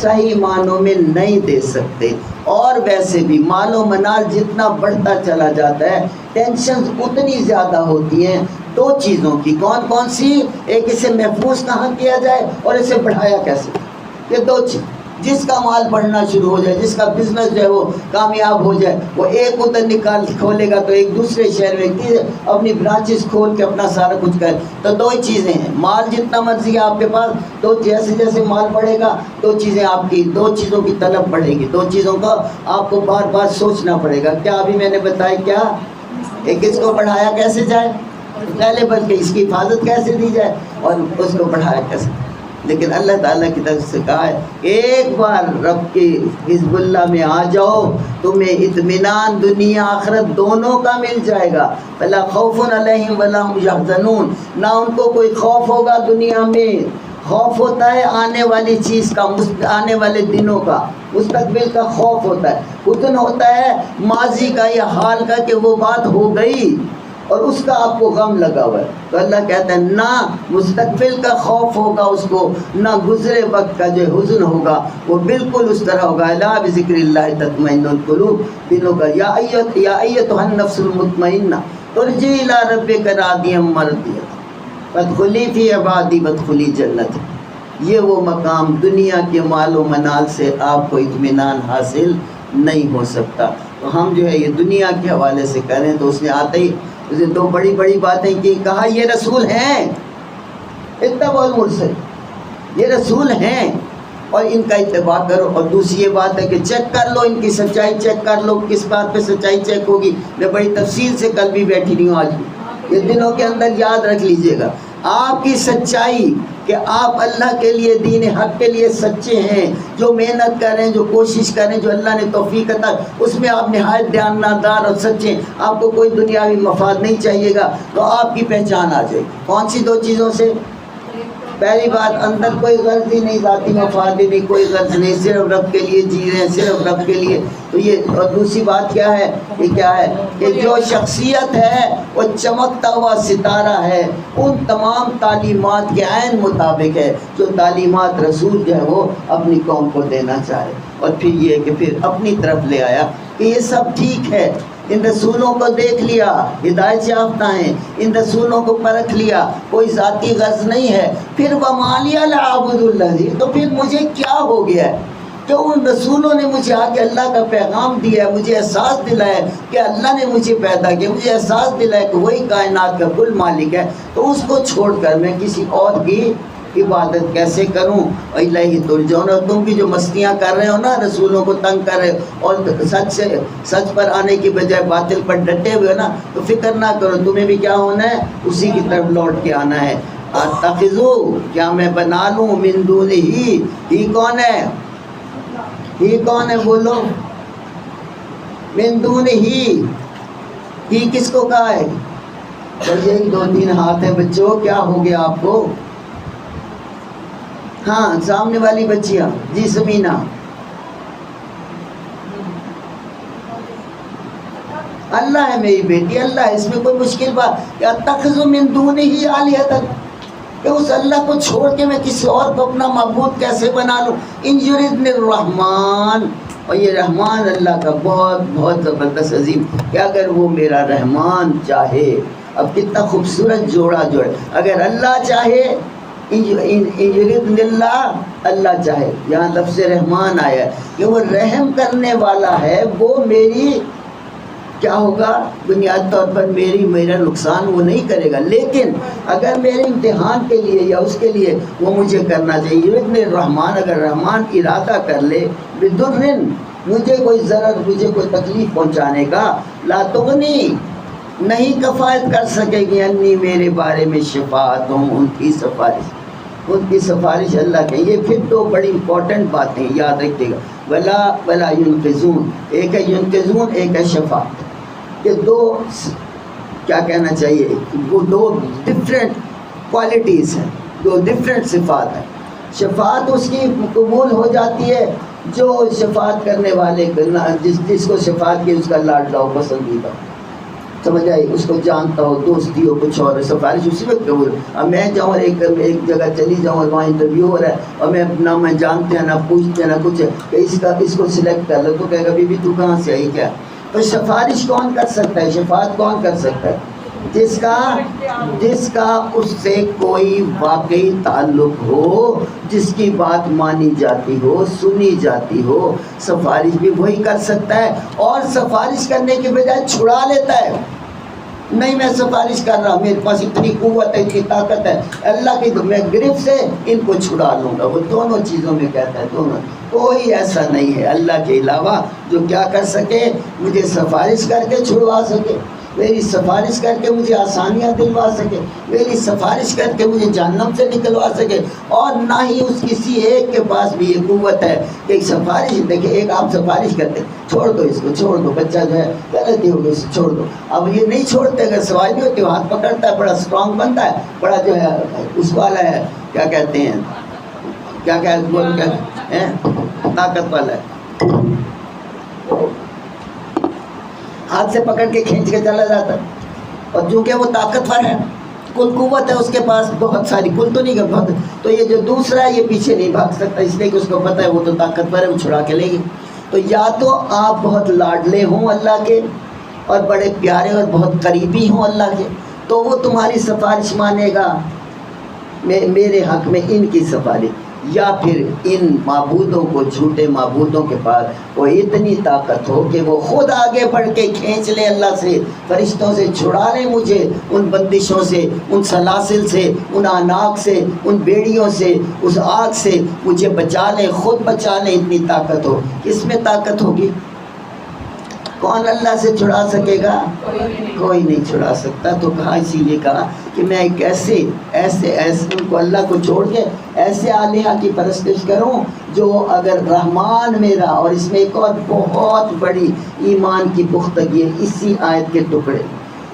صحیح معنوں میں نہیں دے سکتے۔ اور ویسے بھی مال و منال جتنا بڑھتا چلا جاتا ہے، ٹینشنز اتنی زیادہ ہوتی ہیں دو چیزوں کی۔ کون کون سی؟ ایک، اسے محفوظ کہاں کیا جائے اور اسے بڑھایا کیسے، یہ دو چیز۔ جس کا مال بڑھنا شروع ہو جائے، جس کا بزنس جو ہے وہ کامیاب ہو جائے، وہ ایک ادھر نکال کھولے گا تو ایک دوسرے شہر میں اپنی برانچز کھول کے اپنا سارا کچھ کرے۔ تو دو ہی چیزیں ہیں، مال جتنا مرضی ہے آپ کے پاس، تو جیسے جیسے مال بڑھے گا دو چیزیں آپ کی، دو چیزوں کی طلب بڑھے گی، دو چیزوں کا آپ کو بار بار سوچنا پڑے گا۔ کیا ابھی میں نے بتایا؟ کیا ایک، اس کو بڑھایا کیسے جائے، پہلے بلکہ اس کی حفاظت کیسے دی جائے، اور اس کو بڑھایا کیسے۔ لیکن اللہ تعالیٰ کی طرف سے کہا ہے، ایک بار رب کے حزب اللہ میں آ جاؤ، تمہیں اطمینان دنیا آخرت دونوں کا مل جائے گا۔ فلا خوف علیہم ولا هم یحزنون، نہ ان کو کوئی خوف ہوگا دنیا میں۔ خوف ہوتا ہے آنے والی چیز کا، آنے والے دنوں کا، مستقبل کا خوف ہوتا ہے۔ حزن ہوتا ہے ماضی کا یا حال کا کہ وہ بات ہو گئی اور اس کا آپ کو غم لگا ہوا ہے۔ تو اللہ کہتا ہے نہ مستقبل کا خوف ہوگا اس کو، نہ گزرے وقت کا جو حزن ہوگا، وہ بالکل اس طرح ہوگا۔ الا بذکر اللہ تطمئن القلوب، دلوں کا یا ایتھا النفس المطمئنہ ترجعی الی ربک راضیہ مرضیہ فادخلی فی عبادی وادخلی جنت۔ یہ وہ مقام دنیا کے مال و منال سے آپ کو اطمینان حاصل نہیں ہو سکتا۔ تو ہم جو ہے یہ دنیا کے حوالے سے کریں تو اس نے آتے ہی اسے دو بڑی بڑی باتیں کی، کہا یہ رسول ہیں، اتبعوا المرسل، یہ رسول ہیں اور ان کا اتباع کرو۔ اور دوسری یہ بات ہے کہ چیک کر لو، ان کی سچائی چیک کر لو، کس بات پہ سچائی چیک ہوگی۔ میں بڑی تفصیل سے کل بھی بیٹھی رہی ہوں، آج بھی یہ دنوں کے اندر یاد رکھ لیجئے گا، آپ کی سچائی کہ آپ اللہ کے لیے، دین حق کے لیے سچے ہیں، جو محنت کر رہے ہیں، جو کوشش کر رہے ہیں، جو اللہ نے توفیق عطا، اس میں آپ نہایت دیانتدار اور سچے ہیں، آپ کو کوئی دنیاوی مفاد نہیں چاہیے گا، تو آپ کی پہچان آ جائے۔ کون سی دو چیزوں سے؟ پہلی بات، اندر کوئی غرض ہی نہیں، ذاتی مفاد بھی کوئی غرض نہیں، صرف رب کے لیے جی رہے ہیں، صرف رب کے لیے۔ تو یہ، اور دوسری بات کیا ہے؟ یہ کیا ہے کہ جو شخصیت ہے وہ چمکتا ہوا ستارہ ہے، ان تمام تعلیمات کے عین مطابق ہے جو تعلیمات رسول جو ہے وہ اپنی قوم کو دینا چاہے۔ اور پھر یہ کہ پھر اپنی طرف لے آیا کہ یہ سب ٹھیک ہے، ان رسولوں کو دیکھ لیا، ہدایت یافتہ ہیں، ان رسولوں کو پرکھ لیا، کوئی ذاتی غرض نہیں ہے۔ پھر وَمَا لِيَ لَا أَعْبُدُ الَّذِي، تو پھر مجھے کیا ہو گیا ہے کہ ان رسولوں نے مجھے آ کے اللہ کا پیغام دیا ہے، مجھے احساس دلایا کہ اللہ نے مجھے پیدا کیا، مجھے احساس دلایا کہ وہی کائنات کا کل مالک ہے، تو اس کو چھوڑ کر میں کسی اور کی عبادت کیسے کروں؟ الیہ ترجعون۔ اور تم بھی جو مستیاں کر رہے ہو نا، رسولوں کو تنگ کر رہے ہو اور سچ پر آنے کی بجائے باطل پر ڈٹے ہوئے نا، تو فکر نہ کرو، تمہیں بھی کیا ہونا ہے؟ اسی کی طرف لوٹ کے آنا ہے۔ اتخذو، کیا میں بنا لوں، من دونہ، ہی کون ہے؟ ہی کون ہے بولو؟ من دونہ، ہی کس کو کہا ہے؟ اور یہی دو تین ہاتھ ہیں بچوں، کیا ہو گیا آپ کو؟ ہاں، سامنے والی بچیاں، جی سمینہ، اللہ ہے میری بیٹی، اللہ ہے، اس میں کوئی مشکل بات؟ یا اتخذ من دونہ آلہۃ، کہ اس اللہ کو چھوڑ کے میں کسی اور کو اپنا معبود کیسے بنا لوں؟ ان یردنی الرحمن، اور یہ رحمان اللہ کا بہت بہت زبردست عظیم، کہ اگر وہ میرا رحمان چاہے، اب کتنا خوبصورت جوڑا جوڑے. اگر اللہ چاہے اللہ چاہے، یہاں لفظ رحمان آیا ہے کہ وہ رحم کرنے والا ہے، وہ میری کیا ہوگا بنیاد طور پر میرا نقصان وہ نہیں کرے گا، لیکن اگر میرے امتحان کے لیے یا اس کے لیے وہ مجھے کرنا چاہیے. الرحمان، اگر رحمان ارادہ کر لے بدرن، مجھے کوئی ضرر، مجھے کوئی تکلیف پہنچانے کا، لا تغنی، نہیں کفایت کر سکے گی انی، میرے بارے میں شفاعتہم، ان کی سفارش، ان کی سفارش اللہ کے. یہ پھر دو بڑی امپورٹنٹ باتیں یاد رکھیے گا، ولا ینقذون، ایک ہے ینقذون، ایک ہے شفاعت. کہ دو کیا کہنا چاہیے، وہ دو ڈفرینٹ کوالٹیز ہیں، دو ڈفرینٹ صفات ہیں. شفاعت اس کی قبول ہو جاتی ہے جو شفاعت کرنے والے، جس کو شفاعت کی اس کا لاڈلا ہو، پسندیدہ، سمجھ آئی، اس کو جانتا ہو، دوستی ہو، کچھ اور، سفارش اسی وقت قبول. اب میں جاؤں اور ایک جگہ چلی جاؤں اور وہاں انٹرویو ہو رہا ہے اور میں نہ میں جانتے ہیں نہ پوچھتے ہیں نہ کچھ ہے کہ اس کو سلیکٹ کر لو، تو کہے گا بی تو کہاں سے آئی کیا. تو سفارش کون کر سکتا ہے، شفاعت کون کر سکتا ہے؟ جس کا اس سے کوئی واقعی تعلق ہو، جس کی بات مانی جاتی ہو، سنی جاتی ہو. سفارش بھی وہی کر سکتا ہے، اور سفارش کرنے کے بجائے چھڑا لیتا ہے. نہیں میں سفارش کر رہا ہوں، میرے پاس اتنی قوت ہے، اتنی طاقت ہے، اللہ کی میں گرفت سے ان کو چھڑا لوں گا. وہ دونوں چیزوں میں کہتا ہے، دونوں. کوئی ایسا نہیں ہے اللہ کے علاوہ جو کیا کر سکے، مجھے سفارش کر کے چھڑوا سکے، میری سفارش کر کے مجھے آسانیاں دلوا سکے، میری سفارش کر کے مجھے جہنم سے نکلوا سکے. اور نہ ہی اس کسی ایک کے پاس بھی یہ قوت ہے کہ ایک سفارش، دیکھیں ایک آپ سفارش کرتے چھوڑ دو اس کو، چھوڑ دو، بچہ جو ہے غلطی ہو گئی اسے چھوڑ دو. اب یہ نہیں چھوڑتے، اگر سوال نہیں ہوتی، ہاتھ پکڑتا ہے، بڑا اسٹرانگ بنتا ہے، بڑا جو ہے اس والا ہے، کیا کہتے ہیں، کیا طاقت والا ہے، ہاتھ سے پکڑ کے کھینچ کے چلا جاتا ہے. اور چونکہ وہ طاقتور ہے، کل قوت ہے اس کے پاس بہت ساری، کل تو نہیں کر بہت، تو یہ جو دوسرا ہے یہ پیچھے نہیں بھاگ سکتا، اس لیے کہ اس کو پتہ ہے وہ تو طاقتور ہے، وہ چھڑا کے لے گی. تو یا تو آپ بہت لاڈلے ہوں اللہ کے اور بڑے پیارے اور بہت قریبی ہوں اللہ کے، تو وہ تمہاری سفارش مانے گا میرے حق میں ان کی سفارش. یا پھر ان معبودوں کو، جھوٹے معبودوں کے پاس وہ اتنی طاقت ہو کہ وہ خود آگے بڑھ کے کھینچ لے اللہ سے، فرشتوں سے چھڑا لے مجھے ان بندشوں سے، ان سلاسل سے، ان آناق سے، ان بیڑیوں سے، اس آگ سے مجھے بچا لے، خود بچا لے. اتنی طاقت ہو. کس میں طاقت ہوگی؟ کون اللہ سے چھڑا سکے گا؟ کوئی نہیں چھڑا سکتا. تو کہا، اسی لیے کہا کہ میں ایک ایسے ان کو اللہ کو چھوڑ کے ایسے آلیہ کی پرستش کروں جو اگر رحمان میرا، اور اس میں ایک اور بہت بڑی ایمان کی پختگی ہے اسی آیت کے ٹکڑے،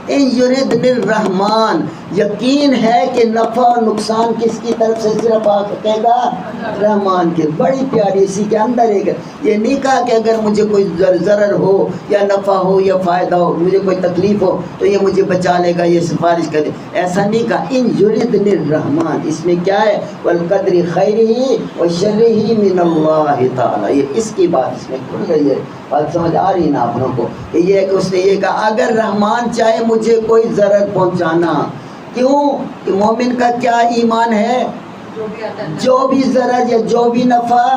ان یردن الرحمن، یقین ہے کہ نفع اور نقصان کس کی طرف سے صرف آ سکے گا؟ رحمان کے. بڑی پیاری اسی کے اندر ایک، یہ نہیں کہا کہ اگر مجھے کوئی ضرر ہو یا نفع ہو یا فائدہ ہو، مجھے کوئی تکلیف ہو تو یہ مجھے بچا لے گا، یہ سفارش کرے، ایسا نہیں کہا. ان یردن الرحمن، اس میں کیا ہے؟ والقدر خیرہ وشرہ من اللہ تعالی. یہ اس کی بات اس میں کھل رہی ہے. بات سمجھ آ رہی ہے نا آپ لوگوں کو؟ کہ یہ کہ اس نے یہ کہا اگر رحمان چاہے مجھے کوئی ضرر پہنچانا. کیوں؟ کہ مومن کا کیا ایمان ہے؟ جو بھی ضرر یا جو بھی نفع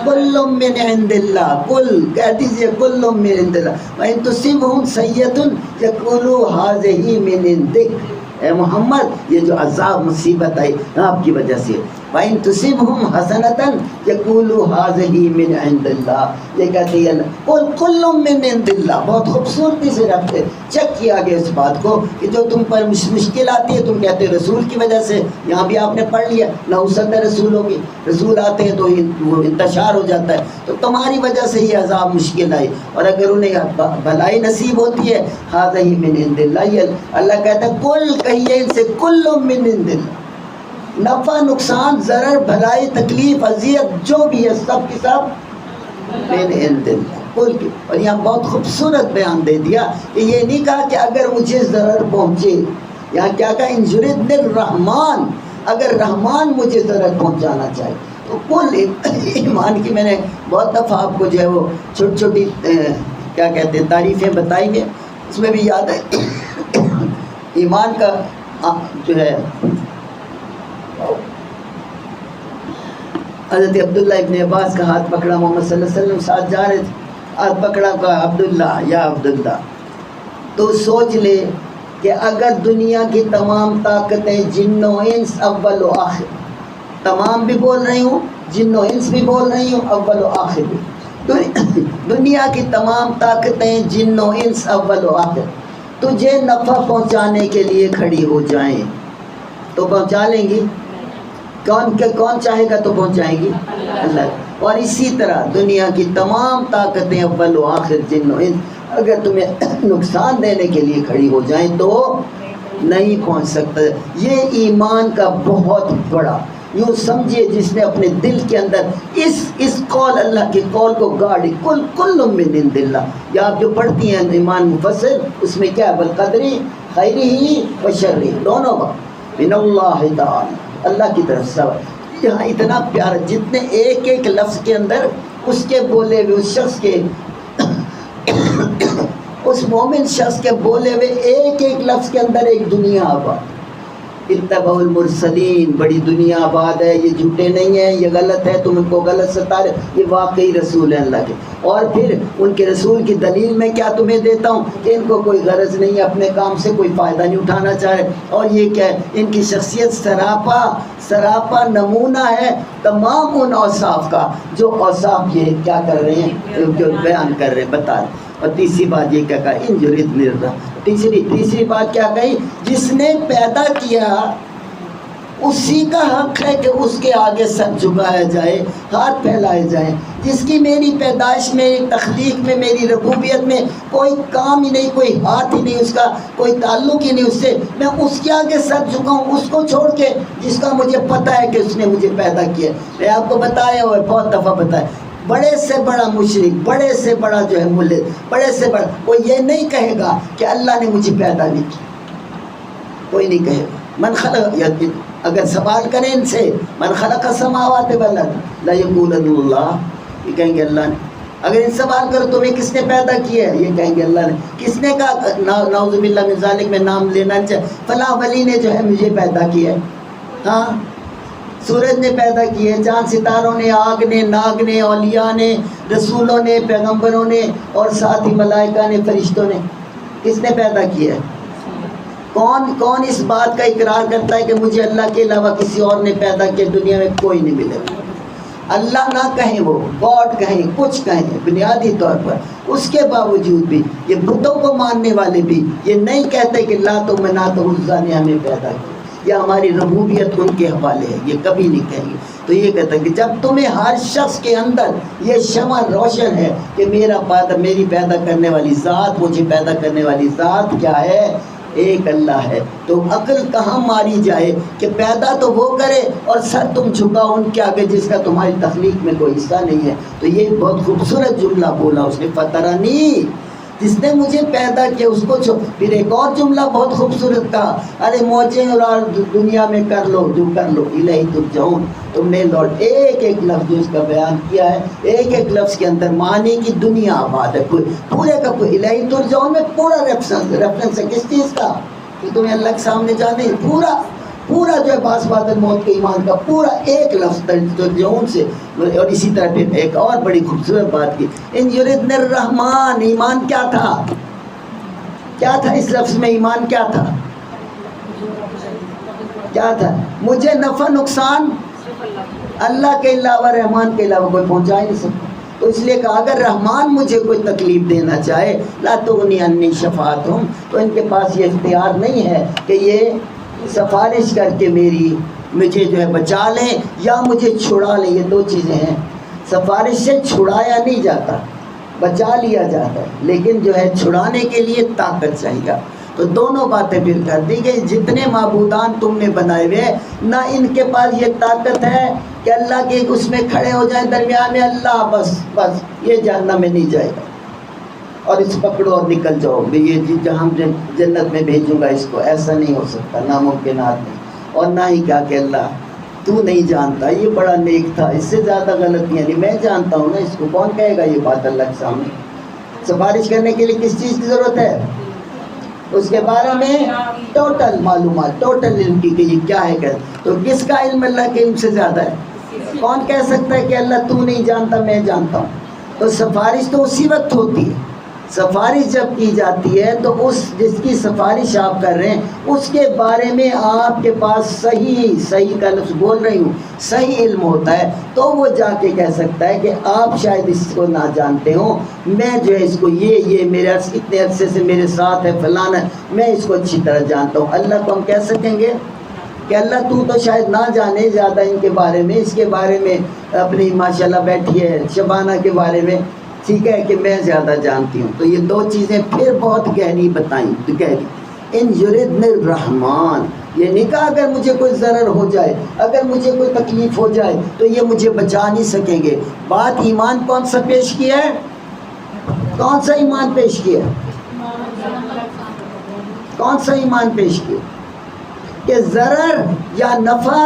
کل من عند اللہ، کل کہہ دیجیے کل من عند اللہ. وَإِن تُصِبْهُمْ سَيِّئَةٌ يَقُولُوا هَٰذِهِ مِنْ عِندِكَ. اے محمد، یہ جو عذاب مصیبت آئی آپ کی وجہ سے. وَإِن تُصِبْهُمْ حَسَنَةً يَقُولُوا هَٰذِهِ مِنْ عِندِ اللَّهِ. یہ کہتے ہیں قُلْ كُلٌّ مِّنْ عِندِ اللَّهِ. بہت خوبصورتی سے رکھتے چیک کیا گیا اس بات کو کہ جو تم پر مشکل آتی ہے تم کہتے رسول کی وجہ سے. یہاں بھی آپ نے پڑھ لیا نحوست رسولوں کی، رسول آتے ہیں تو وہ انتشار ہو جاتا ہے. تو تمہاری وجہ سے یہ عذاب مشکل آئی، اور اگر انہیں بھلائی نصیب ہوتی ہے هَٰذِهِ مِنْ عِندِ اللَّهِ. اللہ کہتا ہے کل، کہیے ان سے كُلٌّ مِّنْ عِندِ اللَّهِ. نفع نقصان ضرر بھلائی تکلیف اذیت جو بھی ہے سب کی سب من عند اللہ کل کی. اور یہاں بہت خوبصورت بیان دے دیا کہ یہ نہیں کہا کہ اگر مجھے ضرر پہنچے، یہاں کیا کہا؟ ان یردن الرحمن، اگر رحمان مجھے ضرر پہنچانا چاہے. تو کل ایمان کی میں نے بہت دفعہ آپ کو جو ہے وہ چھوٹی چھوٹی کیا کہتے ہیں تعریفیں بتائی ہیں، اس میں بھی یاد ہے ایمان کا جو ہے حضرت عبداللہ ابن عباس کا ہاتھ پکڑا، محمد صلی اللہ علیہ وسلم ساتھ جا رہے تھے، ہاتھ پکڑا، کہا عبداللہ یا عبداللہ تو سوچ لے کہ اگر دنیا کی تمام طاقتیں جن و انس اول و آخر، تمام بھی بول رہی ہوں، جن و انس بھی بول رہی ہوں، اول و آخر بھی، دنیا کی تمام طاقتیں جن و انس اول و آخر تجھے نفع پہنچانے کے لیے کھڑی ہو جائیں تو پہنچا لیں گی؟ کون چاہے گا تو پہنچائیں گی؟ اللہ۔ اور اسی طرح دنیا کی تمام طاقتیں اول و آخر جن و انس اگر تمہیں نقصان دینے کے لیے کھڑی ہو جائیں تو نہیں پہنچ سکتا۔ یہ ایمان کا بہت بڑا، یوں سمجھیے جس نے اپنے دل کے اندر اس قول اللہ کے قول کو گاڑی، کل من عند اللہ، یا آپ جو پڑھتی ہیں ایمان مفسر، اس میں کیا بالقدری خیرہ و شرہ، دونوں من اللہ تعالی، اللہ کی طرف سے۔ یہاں اتنا پیارا، جتنے ایک ایک لفظ کے اندر اس کے بولے ہوئے اس شخص کے اس مومن شخص کے بولے ہوئے ایک ایک لفظ کے اندر ایک دنیا آباد، اتبعوا المرسلین، بڑی دنیا آباد ہے، یہ جھوٹے نہیں ہیں، یہ غلط ہے، تم ان کو غلط ستا رہے، یہ واقعی رسول ہیں اللہ کے۔ اور پھر ان کے رسول کی دلیل میں کیا تمہیں دیتا ہوں کہ ان کو کوئی غرض نہیں ہے، اپنے کام سے کوئی فائدہ نہیں اٹھانا چاہے، اور یہ کیا ہے، ان کی شخصیت سراپا نمونہ ہے تمام ان اوصاف کا جو اوصاف یہ کیا کر رہے ہیں، جو بیان کر رہے ہیں، بتا رہے ہیں۔ اور تیسری بات یہ کیا کہا، ان یرید نرہ، تیسری بات کیا کہی، جس نے پیدا کیا اسی کا حق ہے کہ اس کے آگے سر جھکایا جائے، ہاتھ پھیلائے جائیں، جس کی میری پیدائش میں، تخلیق میں، میری ربوبیت میں کوئی کام ہی نہیں، کوئی ہاتھ ہی نہیں، اس کا کوئی تعلق ہی نہیں اس سے، میں اس کے آگے سر جھکاؤں، اس کو چھوڑ کے جس کا مجھے پتہ ہے کہ اس نے مجھے پیدا کیا۔ میں آپ کو بتایا ہوا ہے، بہت دفعہ بتایا، بڑے سے بڑا مشرک، بڑے سے بڑا جو ہے ملحد، بڑے سے بڑا، وہ یہ نہیں کہے گا کہ اللہ نے مجھے پیدا نہیں کیا، کوئی نہیں کہے گا۔ من خلق، اگر سوال کریں ان سے، من خلق السماوات والارض لا یقولن اللہ، یہ کہیں گے اللہ نے۔ اگر ان سوال کرو تمہیں کس نے پیدا کیا ہے، یہ کہیں گے اللہ نے۔ کس نے کہا، نعوذ باللہ من ذالک، میں نام لینا چاہے، فلاں ولی نے جو ہے مجھے پیدا کیا ہے، ہاں، سورج نے پیدا کیے، چاند ستاروں نے، آگ نے، ناگ نے، اولیاء نے، رسولوں نے، پیغمبروں نے، اور ساتھ ہی ملائکہ نے، فرشتوں نے، کس نے پیدا کیا ہے؟ کون اس بات کا اقرار کرتا ہے کہ مجھے اللہ کے علاوہ کسی اور نے پیدا کیا؟ دنیا میں کوئی نہیں ملے گا۔ اللہ نہ کہیں، وہ گاڈ کہیں، کچھ کہیں بنیادی طور پر، اس کے باوجود بھی یہ بتوں کو ماننے والے بھی یہ نہیں کہتے کہ لات و منات و عزا نے ہمیں پیدا کیا، یا ہماری ربوبیت ان کے حوالے ہے، یہ کبھی نہیں کہیں گے۔ تو یہ کہتا ہے کہ جب تمہیں ہر شخص کے اندر یہ شمع روشن ہے کہ میری پیدا کرنے والی ذات، مجھے پیدا کرنے والی ذات کیا ہے، ایک اللہ ہے، تو عقل کہاں ماری جائے کہ پیدا تو وہ کرے اور سر تم جھکاؤ ان کے آگے جس کا تمہاری تخلیق میں کوئی حصہ نہیں ہے۔ تو یہ بہت خوبصورت جملہ بولا اس نے، فطرنی، جس نے مجھے پیدا کیا اس کو پھر ایک اور جملہ بہت خوبصورت کہا، ارے موجیں اور دنیا میں کر لو جو کر لو، الہی ترجعون، تم نے لوٹ، ایک ایک لفظ جو اس کا بیان کیا ہے، ایک ایک لفظ کے اندر معنی کی دنیا آباد ہے، پورے کا پورا الہی ترجعون میں پورا ریفرنس ہے کس چیز کا، کہ تمہیں اللہ کے سامنے جانے، پورا جو ہے باس بادل موت کے ایمان کا پورا ایک لفظ ترجعون سے۔ اور اسی طرح پھر ایک اور بڑی خوبصورت بات کی، ان یریدن الرحمن، ایمان کیا تھا اس لفظ میں، ایمان کیا تھا، مجھے نفع نقصان اللہ کے علاوہ، رحمان کے علاوہ کوئی پہنچا ہی نہیں سکتا۔ تو اس لیے کہا اگر رحمان مجھے کوئی تکلیف دینا چاہے، لا تغنی عنی شفاعتہم، تو ان کے پاس یہ اختیار نہیں ہے کہ یہ سفارش کر کے مجھے جو ہے بچا لیں یا مجھے چھڑا لیں، یہ دو چیزیں ہیں۔ سفارش سے چھڑایا نہیں جاتا، بچا لیا جاتا ہے، لیکن جو ہے چھڑانے کے لیے طاقت چاہیے۔ تو دونوں باتیں پھر کر دی گئی، جتنے معبودان تم نے بنائے ہوئے، نہ ان کے پاس یہ طاقت ہے کہ اللہ کے اس میں کھڑے ہو جائیں درمیان میں، اللہ بس یہ جہنم میں نہیں جائے گا اور اس پکڑو اور نکل جاؤ، یہ جہاں جنت میں بھیجوں گا اس کو، ایسا نہیں ہو سکتا، ناممکنات نہیں۔ اور نہ ہی کہا کہ اللہ تو نہیں جانتا، یہ بڑا نیک تھا، اس سے زیادہ غلطیاں نہیں، میں جانتا ہوں نا اس کو، کون کہے گا یہ بات اللہ کے سامنے؟ سفارش کرنے کے لیے کس چیز کی ضرورت ہے؟ اس کے بارے میں ٹوٹل معلومات، ٹوٹل علم کی کہ یہ کیا ہے کہ تو کس کا علم اللہ کے علم سے زیادہ ہے؟ کون کہہ سکتا ہے کہ اللہ تو نہیں جانتا میں جانتا ہوں؟ تو سفارش تو اسی وقت ہوتی ہے، سفارش جب کی جاتی ہے تو اس جس کی سفارش آپ کر رہے ہیں اس کے بارے میں آپ کے پاس صحیح کا لفظ بول رہی ہوں صحیح علم ہوتا ہے، تو وہ جا کے کہہ سکتا ہے کہ آپ شاید اس کو نہ جانتے ہوں، میں جو ہے اس کو یہ میرے اتنے عرصے سے میرے ساتھ ہے فلانا، میں اس کو اچھی طرح جانتا ہوں۔ اللہ کو ہم کہہ سکیں گے کہ اللہ تو شاید نہ جانے زیادہ ان کے بارے میں، اس کے بارے میں اپنی ماشاءاللہ بیٹھی ہے شبانہ کے بارے میں، ٹھیک ہے کہ میں زیادہ جانتی ہوں۔ تو یہ دو چیزیں پھر بہت گہری بتائیں، گہری۔ ان یردن الرحمن، یہ نہیں کہا اگر مجھے کوئی ضرر ہو جائے، اگر مجھے کوئی تکلیف ہو جائے تو یہ مجھے بچا نہیں سکیں گے۔ بات ایمان کون سا پیش کیا ہے؟ کون سا ایمان پیش کیا؟ کون سا ایمان پیش کیا کہ ضرر یا نفع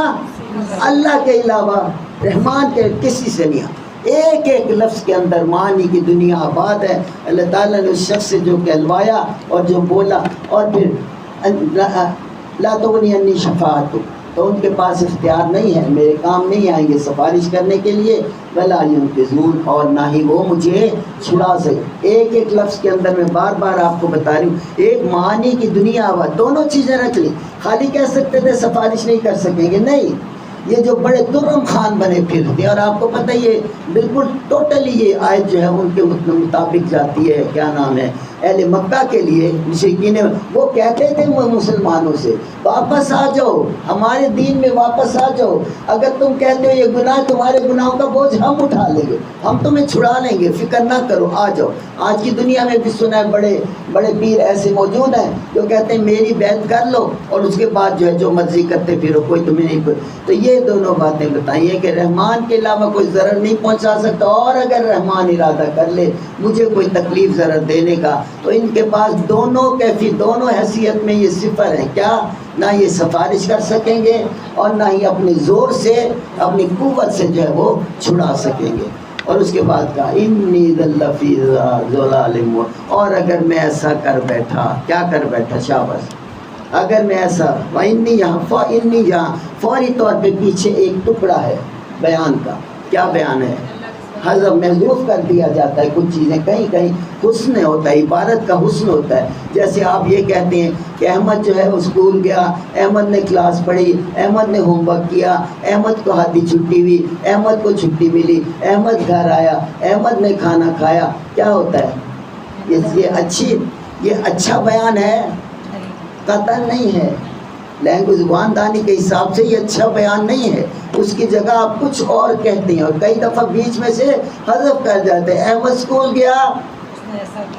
اللہ کے علاوہ رحمان کے کسی سے نہیں آتا۔ ایک ایک لفظ کے اندر معنی کی دنیا آباد ہے۔ اللہ تعالیٰ نے اس شخص سے جو کہلوایا اور جو بولا، اور پھر لا تغنی عنی شفاعت، تو ان کے پاس اختیار نہیں ہے، میرے کام نہیں آئیں گے سفارش کرنے کے لیے، ولا ینقذون، اور نہ ہی وہ مجھے چھڑا سکے۔ ایک ایک لفظ کے اندر میں بار بار آپ کو بتا رہی ہوں، ایک معنی کی دنیا آباد، دونوں چیزیں رکھ لی۔ خالی کہہ سکتے تھے سفارش نہیں کر سکیں گے، نہیں، یہ جو بڑے ترم خان بنے پھرتے ہیں، اور آپ کو پتہ یہ بالکل ٹوٹلی یہ آیت جو ہے ان کے مطابق جاتی ہے، کیا نام ہے، اہل مکہ کے لیے مشرکین، وہ کہتے تھے مسلمانوں سے واپس آ جاؤ، ہمارے دین میں واپس آ جاؤ، اگر تم کہتے ہو یہ گناہ، تمہارے گناہوں کا بوجھ ہم اٹھا لیں گے، ہم تمہیں چھڑا لیں گے، فکر نہ کرو، آ جاؤ۔ آج کی دنیا میں بھی سنا ہے بڑے بڑے پیر ایسے موجود ہیں جو کہتے ہیں میری بیعت کر لو، اور اس کے بعد جو ہے جو مرضی کرتے پھرو، کوئی تمہیں نہیں کوئی۔ تو یہ دونوں باتیں بتائیے کہ رحمان کے علاوہ کوئی ضرر نہیں پہنچا سکتا، اور اگر رحمان ارادہ کر لے مجھے کوئی تکلیف ضرر دینے کا، تو ان کے پاس دونوں کیفی، دونوں حیثیت میں یہ صفر ہے، کیا؟ نہ یہ سفارش کر سکیں گے، اور نہ ہی اپنے زور سے اپنی قوت سے جو ہے وہ چھڑا سکیں گے۔ اور اس کے بعد کہا انی ذل فی ضلال، اور اگر میں ایسا کر بیٹھا، کیا کر بیٹھا؟ شاباش، اگر میں ایسا انی، یہاں فوری طور پہ پیچھے ایک ٹکڑا ہے بیان کا، کیا بیان ہے؟ حذف، محذوف کر دیا جاتا ہے کچھ چیزیں، کہیں کہیں حسن ہوتا ہے، عبارت کا حسن ہوتا ہے۔ جیسے آپ یہ کہتے ہیں کہ احمد جو ہے وہ اسکول گیا، احمد نے کلاس پڑھی، احمد نے ہوم ورک کیا، احمد کو ہاتھی چھٹی ہوئی، احمد کو چھٹی ملی، احمد گھر آیا، احمد نے کھانا کھایا، کیا ہوتا ہے؟ یہ اچھا بیان ہے؟ قطعاً نہیں ہے، لینگویج زبان دانی کے حساب سے یہ اچھا بیان نہیں ہے، اس کی جگہ آپ کچھ اور کہتے ہیں، اور کئی دفعہ بیچ میں سے حذف کر جاتے ہیں۔ احمد اسکول گیا،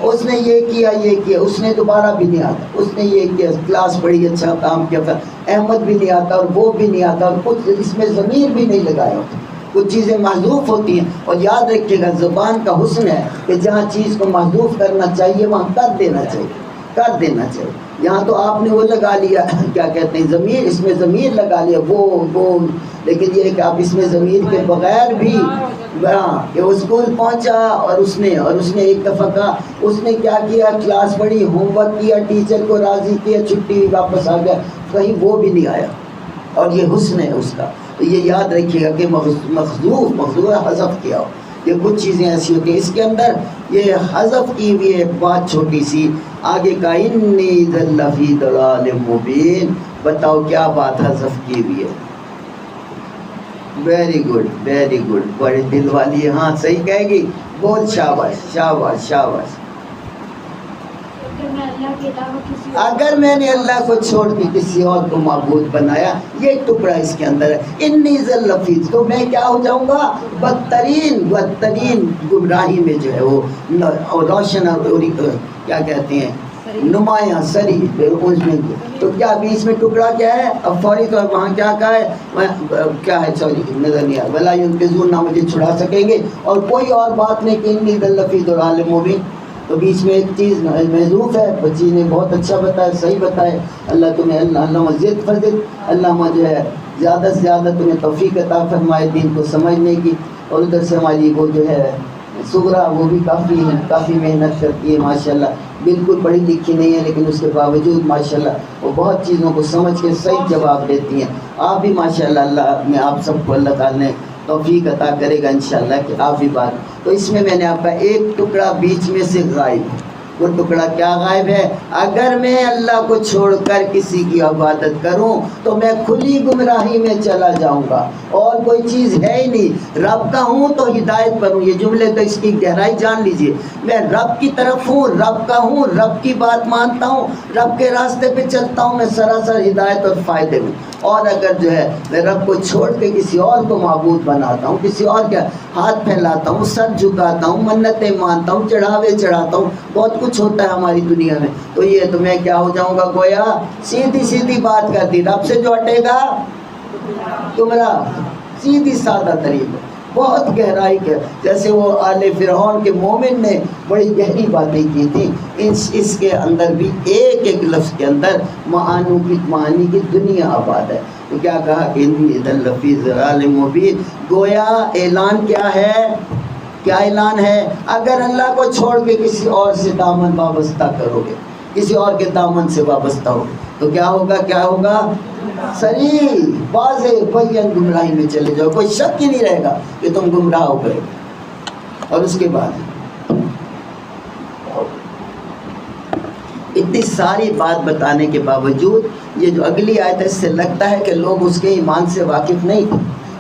اس نے یہ کیا، اس نے دوبارہ بھی نہیں آتا، اس نے یہ کیا، کلاس پڑھی، اچھا کام کیا، احمد بھی نہیں آتا اور وہ بھی نہیں آتا، اور کچھ اس میں ضمیر بھی نہیں لگایا ہوتا، کچھ چیزیں محذوف ہوتی ہیں۔ اور یاد رکھیے گا زبان کا حسن ہے کہ جہاں چیز کو محذوف کرنا چاہیے وہاں کر دینا چاہیے۔ یہاں تو آپ نے وہ لگا لیا، کیا کہتے ہیں، ضمیر، اس میں ضمیر لگا لیا، وہ، لیکن یہ کہ آپ اس میں ضمیر کے بغیر بھی، کہ وہ اسکول پہنچا اور اس نے ایک دفعہ کہا، اس نے کیا کیا، کلاس پڑھی، ہوم ورک کیا، ٹیچر کو راضی کیا، چھٹی ہوئی، واپس آ گیا، کہیں وہ بھی نہیں آیا، اور یہ حسن ہے اس کا۔ تو یہ یاد رکھیے گا کہ محذوف حذف کیا ہو، یہ کچھ چیزیں ایسی ہوتی ہیں اس کے اندر۔ یہ حذف کی ہوئی ایک بات چھوٹی سی، آگے کا انی ذل فی ضلال مبین، بتاؤ کیا بات حذف کی ہوئی ہے؟ ویری گڈ، بڑے دل والی، ہاں صحیح کہے گی، بول، شاباش۔ اگر میں نے اللہ کو چھوڑ کے کسی اور کو معبود بنایا، یہ ٹکڑا اس کے اندر ہے، انی ذل فی، تو میں کیا ہو جاؤں گا؟ بدترین گمراہی میں جو ہے وہ روشن، اور کیا کہتے ہیں، نمایاں سری، اس میں تو کیا بیچ میں ٹکڑا کیا ہے؟ اب فوری طور وہاں کیا کہا ہے، کیا ہے، سوری نظر نہیں آیا، ولا ینقذون، نہ مجھے چھڑا سکیں گے، اور کوئی اور بات نہیں کہ انی ذل فی ضلال مبین۔ تو بیچ میں ایک چیز محذوف ہے، بچی نے بہت اچھا بتایا، صحیح بتایا، اللہ تمہیں، اللہ مزید فرزد، اللہ جو ہے زیادہ سے زیادہ تمہیں توفیق عطا فرمائے دین کو سمجھنے کی، اور ادھر سے ہماری وہ جو ہے صغرا وہ بھی کافی محنت کرتی ہے ماشاءاللہ، بالکل پڑھی لکھی نہیں ہے لیکن اس کے باوجود ماشاءاللہ وہ بہت چیزوں کو سمجھ کے صحیح جواب دیتی ہیں. آپ بھی ماشاءاللہ اللہ میں آپ سب کو اللہ تعالیٰ نے توفیق عطا کرے گا انشاءاللہ کہ آپ بھی بات. تو اس میں نے آپ کا ایک ٹکڑا بیچ میں سے غائب ہے. وہ ٹکڑا کیا غائب ہے؟ اگر میں اللہ کو چھوڑ کر کسی کی عبادت کروں تو میں کھلی گمراہی میں چلا جاؤں گا، اور کوئی چیز ہے ہی نہیں. رب کا ہوں تو ہدایت پر ہوں. یہ جملے تو اس کی گہرائی جان لیجئے. میں رب کی طرف ہوں، رب کا ہوں، رب کی بات مانتا ہوں، رب کے راستے پہ چلتا ہوں، میں سراسر ہدایت اور فائدے میں. اور اگر جو ہے میں رب کو چھوڑ کے کسی اور کو معبود بناتا ہوں، کسی اور کے ہاتھ پھیلاتا ہوں، سر جھکاتا ہوں، منتیں مانتا ہوں، چڑھاوے چڑھاتا ہوں، بہت کچھ ہوتا ہے ہماری دنیا میں، تو یہ تو میں کیا ہو جاؤں گا؟ گویا سیدھی بات کر دی، رب سے جو ہٹے گا گمراہ. سیدھی سادہ طریقہ، بہت گہرائی کے. جیسے وہ آل فرعون کے مومن نے بڑی گہری باتیں کی تھی، اس کے اندر بھی ایک لفظ کے اندر معانی کی دنیا آباد ہے. تو کیا کہا کہ انی اذا لفی ضلال مبین. گویا اعلان کیا ہے؟ کیا اعلان ہے؟ اگر اللہ کو چھوڑ کے کسی اور سے دامن وابستہ کرو گے، کسی اور کے دامن سے وابستہ ہو تو کیا ہوگا؟ کیا ہوگا؟ صریح واضح بین گمراہی میں چلے جاؤ. کوئی شک ہی نہیں رہے گا کہ تم گمراہ ہو گئے. اور اس کے بعد اتنی ساری بات بتانے کے باوجود یہ جو اگلی آیت ہے اس سے لگتا ہے کہ لوگ اس کے ایمان سے واقف نہیں تھے.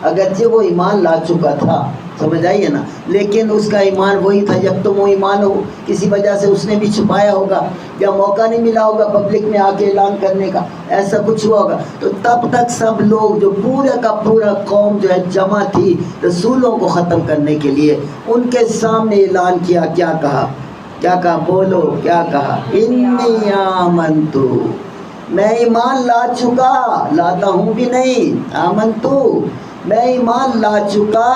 اگرچہ وہ ایمان لا چکا تھا، سمجھ آئیے نا، لیکن اس کا ایمان وہی تھا. جب تم وہ ایمان ہو کسی وجہ سے اس نے بھی چھپایا ہوگا یا موقع نہیں ملا ہوگا پبلک میں آ کے اعلان کرنے کا، ایسا کچھ ہوا ہوگا. تو تب تک سب لوگ جو پورا کا پورا قوم جو ہے جمع تھی رسولوں کو ختم کرنے کے لیے، ان کے سامنے اعلان کیا. کیا کہا؟ کیا کہا؟ بولو کیا کہا؟ انی آمنتو، میں ایمان لا چکا، لاتا ہوں بھی نہیں، آمنتو میں ایمان لا چکا.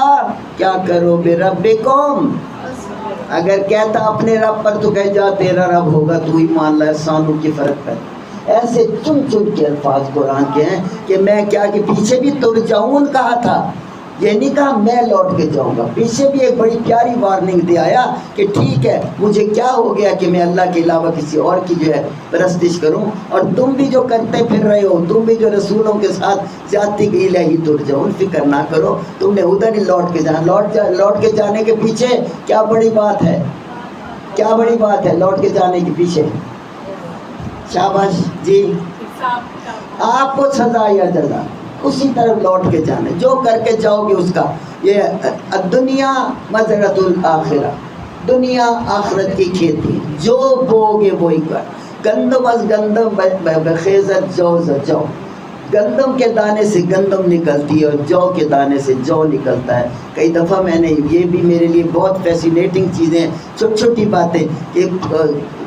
کیا کرو؟ بربکم. اگر کہتا اپنے رب پر تو کہہ جا تیرا رب ہوگا تو ایمان لا، سانوں کی فرق کر. ایسے چن چن کے الفاظ قرآن کے ہیں کہ میں کیا کہ پیچھے بھی ترجعون کہا تھا، یہ نہیں کہا میں لوٹ کے جاؤں گا. پیچھے بھی ایک بڑی پیاری وارننگ دے آیا کہ ٹھیک ہے مجھے کیا ہو گیا کہ میں اللہ کے علاوہ کسی اور کی جو ہے پرستش کروں، اور تم بھی جو کرتے پھر رہے ہو، تم بھی جو رسولوں کے ساتھ زیادتی کی الہی ترجعون، فکر نہ کرو، تم نے ادھر ہی لوٹ کے جانا. لوٹ کے جانے کے پیچھے کیا بڑی بات ہے؟ کیا بڑی بات ہے لوٹ کے جانے کے پیچھے؟ شاباش جی، آپ کو سزا یا جزا اسی طرف لوٹ کے جانے، جو کر کے جاؤ گے اس کا. یہ دنیا مزرعۃ الآخرہ، دنیا آخرت کی کھیتی، جو بوگے وہی کر. گندم از گندم بخیزت جو جو، گندم کے دانے سے گندم نکلتی ہے اور جو کے دانے سے جو نکلتا ہے. کئی دفعہ میں نے، یہ بھی میرے لیے بہت فیسینیٹنگ چیزیں، چھوٹی چھوٹی باتیں کہ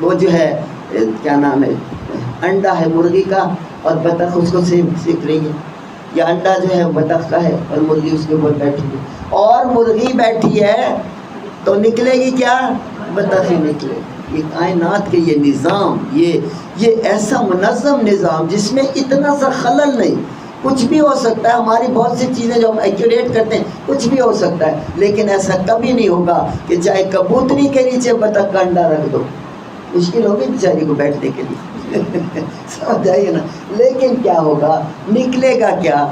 وہ جو ہے کیا نام ہے، انڈا ہے مرغی کا اور بطخ اس کو سیکھ رہی ہے، یا انڈا جو ہے بطخ کا ہے اور مرغی اس کے اوپر بیٹھی ہے، اور مرغی بیٹھی ہے تو نکلے گی کیا؟ بطخ ہی نکلے. یہ کائنات کے یہ نظام، یہ ایسا منظم نظام جس میں اتنا سا خلل نہیں. کچھ بھی ہو سکتا ہے، ہماری بہت سی چیزیں جو ہم ایکوریٹ کرتے ہیں کچھ بھی ہو سکتا ہے، لیکن ایسا کبھی نہیں ہوگا کہ چاہے کبوتری کے نیچے بطخ کا انڈا رکھ دو، مشکل ہوگی بیچاری کو بیٹھنے کے لیے. سمجھ آئیے نا. لیکن کیا ہوگا؟ نکلے گا کیا؟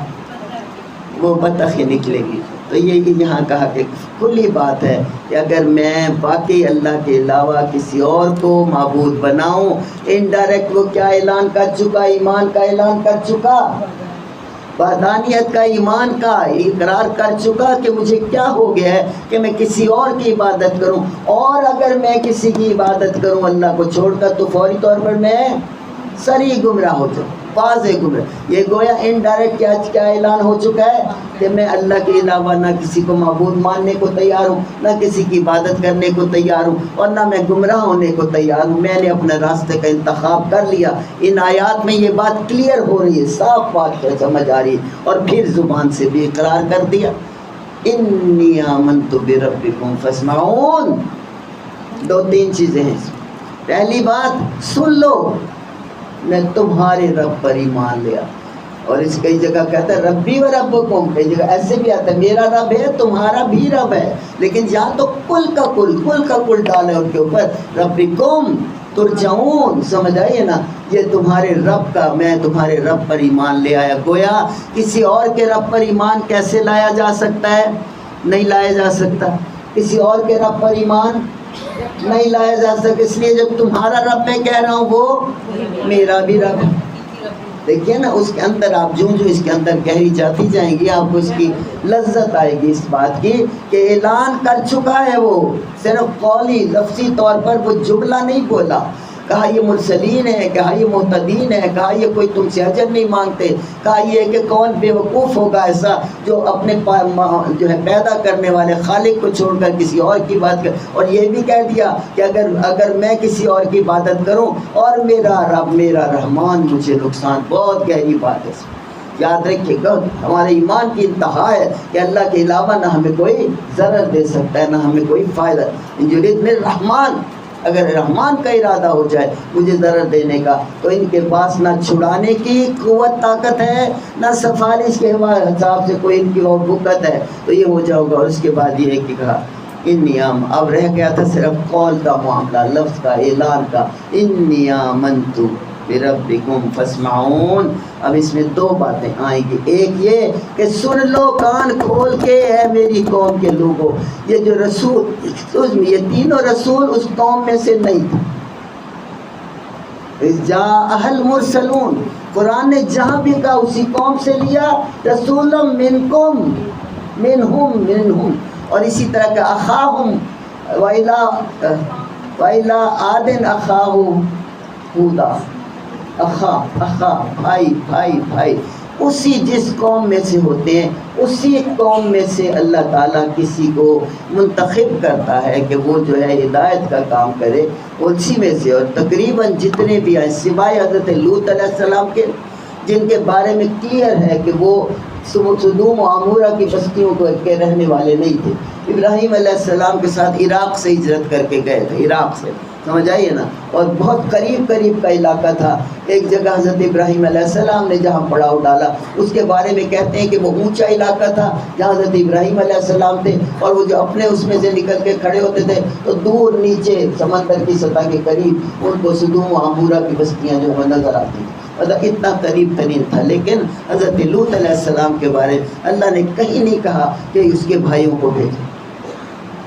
وہ بطخ ہی نکلے گی. تو یہ یہاں کہا کہ کھلی بات ہے کہ اگر میں باقی اللہ کے علاوہ کسی اور کو معبود بناؤں، انڈائریکٹ وہ کیا اعلان کر چکا؟ ایمان کا اعلان کر چکا، وحدانیت کا، ایمان کا اقرار کر چکا کہ مجھے کیا ہو گیا ہے کہ میں کسی اور کی عبادت کروں. اور اگر میں کسی کی عبادت کروں اللہ کو چھوڑ کر تو فوری طور پر میں صریح گمراہ ہو جاؤں، واضح گمراہ. یہ گویا انڈائریکٹ کیا اعلان ہو چکا ہے کہ میں اللہ کے علاوہ نہ کسی کو معبود ماننے کو تیار ہوں، نہ کسی کی عبادت کرنے کو تیار ہوں، اور نہ میں گمراہ ہونے کو تیار ہوں. میں نے اپنے راستے کا انتخاب کر لیا. ان آیات میں یہ بات کلیئر ہو رہی ہے، صاف بات ہے، سمجھ آ رہی ہے. اور پھر زبان سے بھی اقرار کر دیا، انی آمنت بربکم فاسمعون. دو تین چیزیں ہیں. پہلی بات سن لو، میں تمہارے رب پر ایمان لیا. اور اس کئی جگہ کہتا ہے ربی و ربکم، کئی جگہ ایسے بھی آتا ہے میرا رب ہے تمہارا بھی رب ہے، لیکن یہاں تو کل کا کل ڈالا ان کے اوپر، ربکم ترجعون، سمجھ آئیے نا، یہ تمہارے رب کا، میں تمہارے رب پر ایمان لے آیا۔ گویا کسی اور کے رب پر ایمان کیسے لایا جا سکتا ہے؟ نہیں لایا جا سکتا، کسی اور کے رب پر ایمان نہیں لایا جا سکتا، اس لیے جب تمہارا رب میں کہہ رہا ہوں وہ میرا بھی رب ہے۔ دیکھیے نا اس کے اندر آپ جو اس کے اندر گہری جاتی جائیں گی، آپ کو اس کی لذت آئے گی اس بات کی کہ اعلان کر چکا ہے وہ، صرف قولی لفظی طور پر وہ جملہ نہیں بولا، کہا یہ مرسلین ہے، کہا یہ مہتدین ہے، کہا یہ کوئی تم سے اجر نہیں مانگتے، کہا یہ کہ کون بے وقوف ہوگا ایسا جو اپنے جو ہے پیدا کرنے والے خالق کو چھوڑ کر کسی اور کی بات کر، اور یہ بھی کہہ دیا کہ اگر میں کسی اور کی عبادت کروں اور میرا رب میرا رحمان مجھے نقصان، بہت گہری بات ہے۔ یاد رکھیے گا ہمارے ایمان کی انتہا ہے کہ اللہ کے علاوہ نہ ہمیں کوئی ضرر دے سکتا ہے نہ ہمیں کوئی فائدہ، یرید میں رحمان، اگر رحمان کا ارادہ ہو جائے مجھے ضرر دینے کا تو ان کے پاس نہ چھڑانے کی قوت طاقت ہے نہ سفارش کے حساب سے کوئی ان کی اور بھوکت ہے، تو یہ ہو جاؤ گا۔ اور اس کے بعد یہ کہ کہا انی اب رہ گیا تھا صرف قول کا معاملہ، لفظ کا، اعلان کا، انی آمنت بربکم فاسمعون۔ اب اس میں دو باتیں آئیں گی، ایک یہ کہ سن لو کان کھول کے ہے میری قوم کے لوگوں، یہ جو رسول، یہ تینوں رسول اس قوم میں سے نہیں تھے۔ جاء المرسلون، قرآن نے جہاں بھی کہا اسی قوم سے لیا، رسول منکم منہم، اور اسی طرح کا اخاہم وَإِلَىٰ عَادٍ أَخَاهُمْ هُودًا، اخا بھائی اسی جس قوم میں سے ہوتے ہیں اسی قوم میں سے اللہ تعالیٰ کسی کو منتخب کرتا ہے کہ وہ جو ہے ہدایت کا کام کرے، اسی میں سے۔ اور تقریباً جتنے بھی آئے سوائے حضرت لوط علیہ السلام کے، جن کے بارے میں کلیئر ہے کہ وہ سدوم و عمورہ کی بستیوں کے رہنے والے نہیں تھے، ابراہیم علیہ السلام کے ساتھ عراق سے ہجرت کر کے گئے تھے، عراق سے، سمجھ آئیے نا، اور بہت قریب کا علاقہ تھا۔ ایک جگہ حضرت ابراہیم علیہ السلام نے جہاں پڑاؤ ڈالا اس کے بارے میں کہتے ہیں کہ وہ اونچا علاقہ تھا جہاں حضرت ابراہیم علیہ السلام تھے، اور وہ جو اپنے اس میں سے نکل کے کھڑے ہوتے تھے تو دور نیچے سمندر کی سطح کے قریب ان کو سدوم و عمورہ کی بستیاں جو ہے نظر آتی تھیں، مطلب اتنا قریب ترین تھا۔ لیکن حضرت لوط علیہ السلام کے بارے اللہ نے کہیں نہیں کہا کہ اس کے بھائیوں کو بھیجو،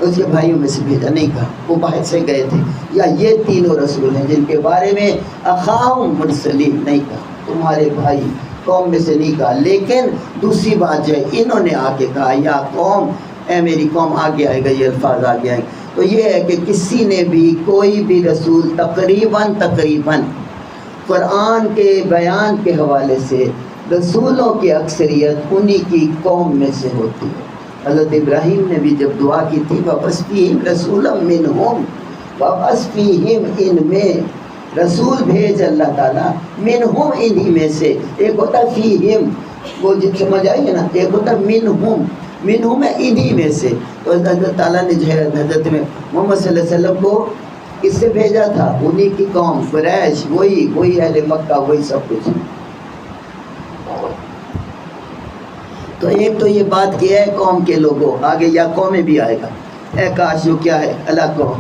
اس کے بھائیوں میں سے بھیجا نہیں کہا، وہ باہر سے گئے تھے۔ یا یہ تینوں رسول ہیں جن کے بارے میں اخاہم مرسلین نہیں کہا، تمہارے بھائی قوم میں سے نہیں کہا۔ لیکن دوسری بات جو ہے انہوں نے آ کے کہا یا قوم، اے میری قوم، آگے آئے گا یہ الفاظ آگے آئے گا، تو یہ ہے کہ کسی نے بھی کوئی بھی رسول تقریباً قرآن کے بیان کے حوالے سے رسولوں کی اکثریت انہی کی قوم میں سے ہوتی ہے۔ حضرت ابراہیم نے بھی جب دعا کی تھی وَبَعَثْ فِيهِمْ رَسُولًا مِّنْهُمْ، وَبَعَثْ فِيهِمْ، ان میں رسول بھیج اللہ تعالیٰ، منہم انہی میں سے، ایک ہوتا فیہم وہ جن سمجھ آئیے نا، ایک ہوتا منہم ہے انہی میں سے۔ تو حضرت تعالیٰ نے جو ہے حضرت میں محمد صلی اللہ علیہ وسلم کو کس سے بھیجا تھا؟ انہی کی قوم قریش، وہی اہل مکہ، وہی سب کچھ۔ تو ایک تو یہ بات کی ہے قوم کے لوگوں، آگے یا قومیں بھی آئے گا، اے کاش جو کیا ہے اللہ کو،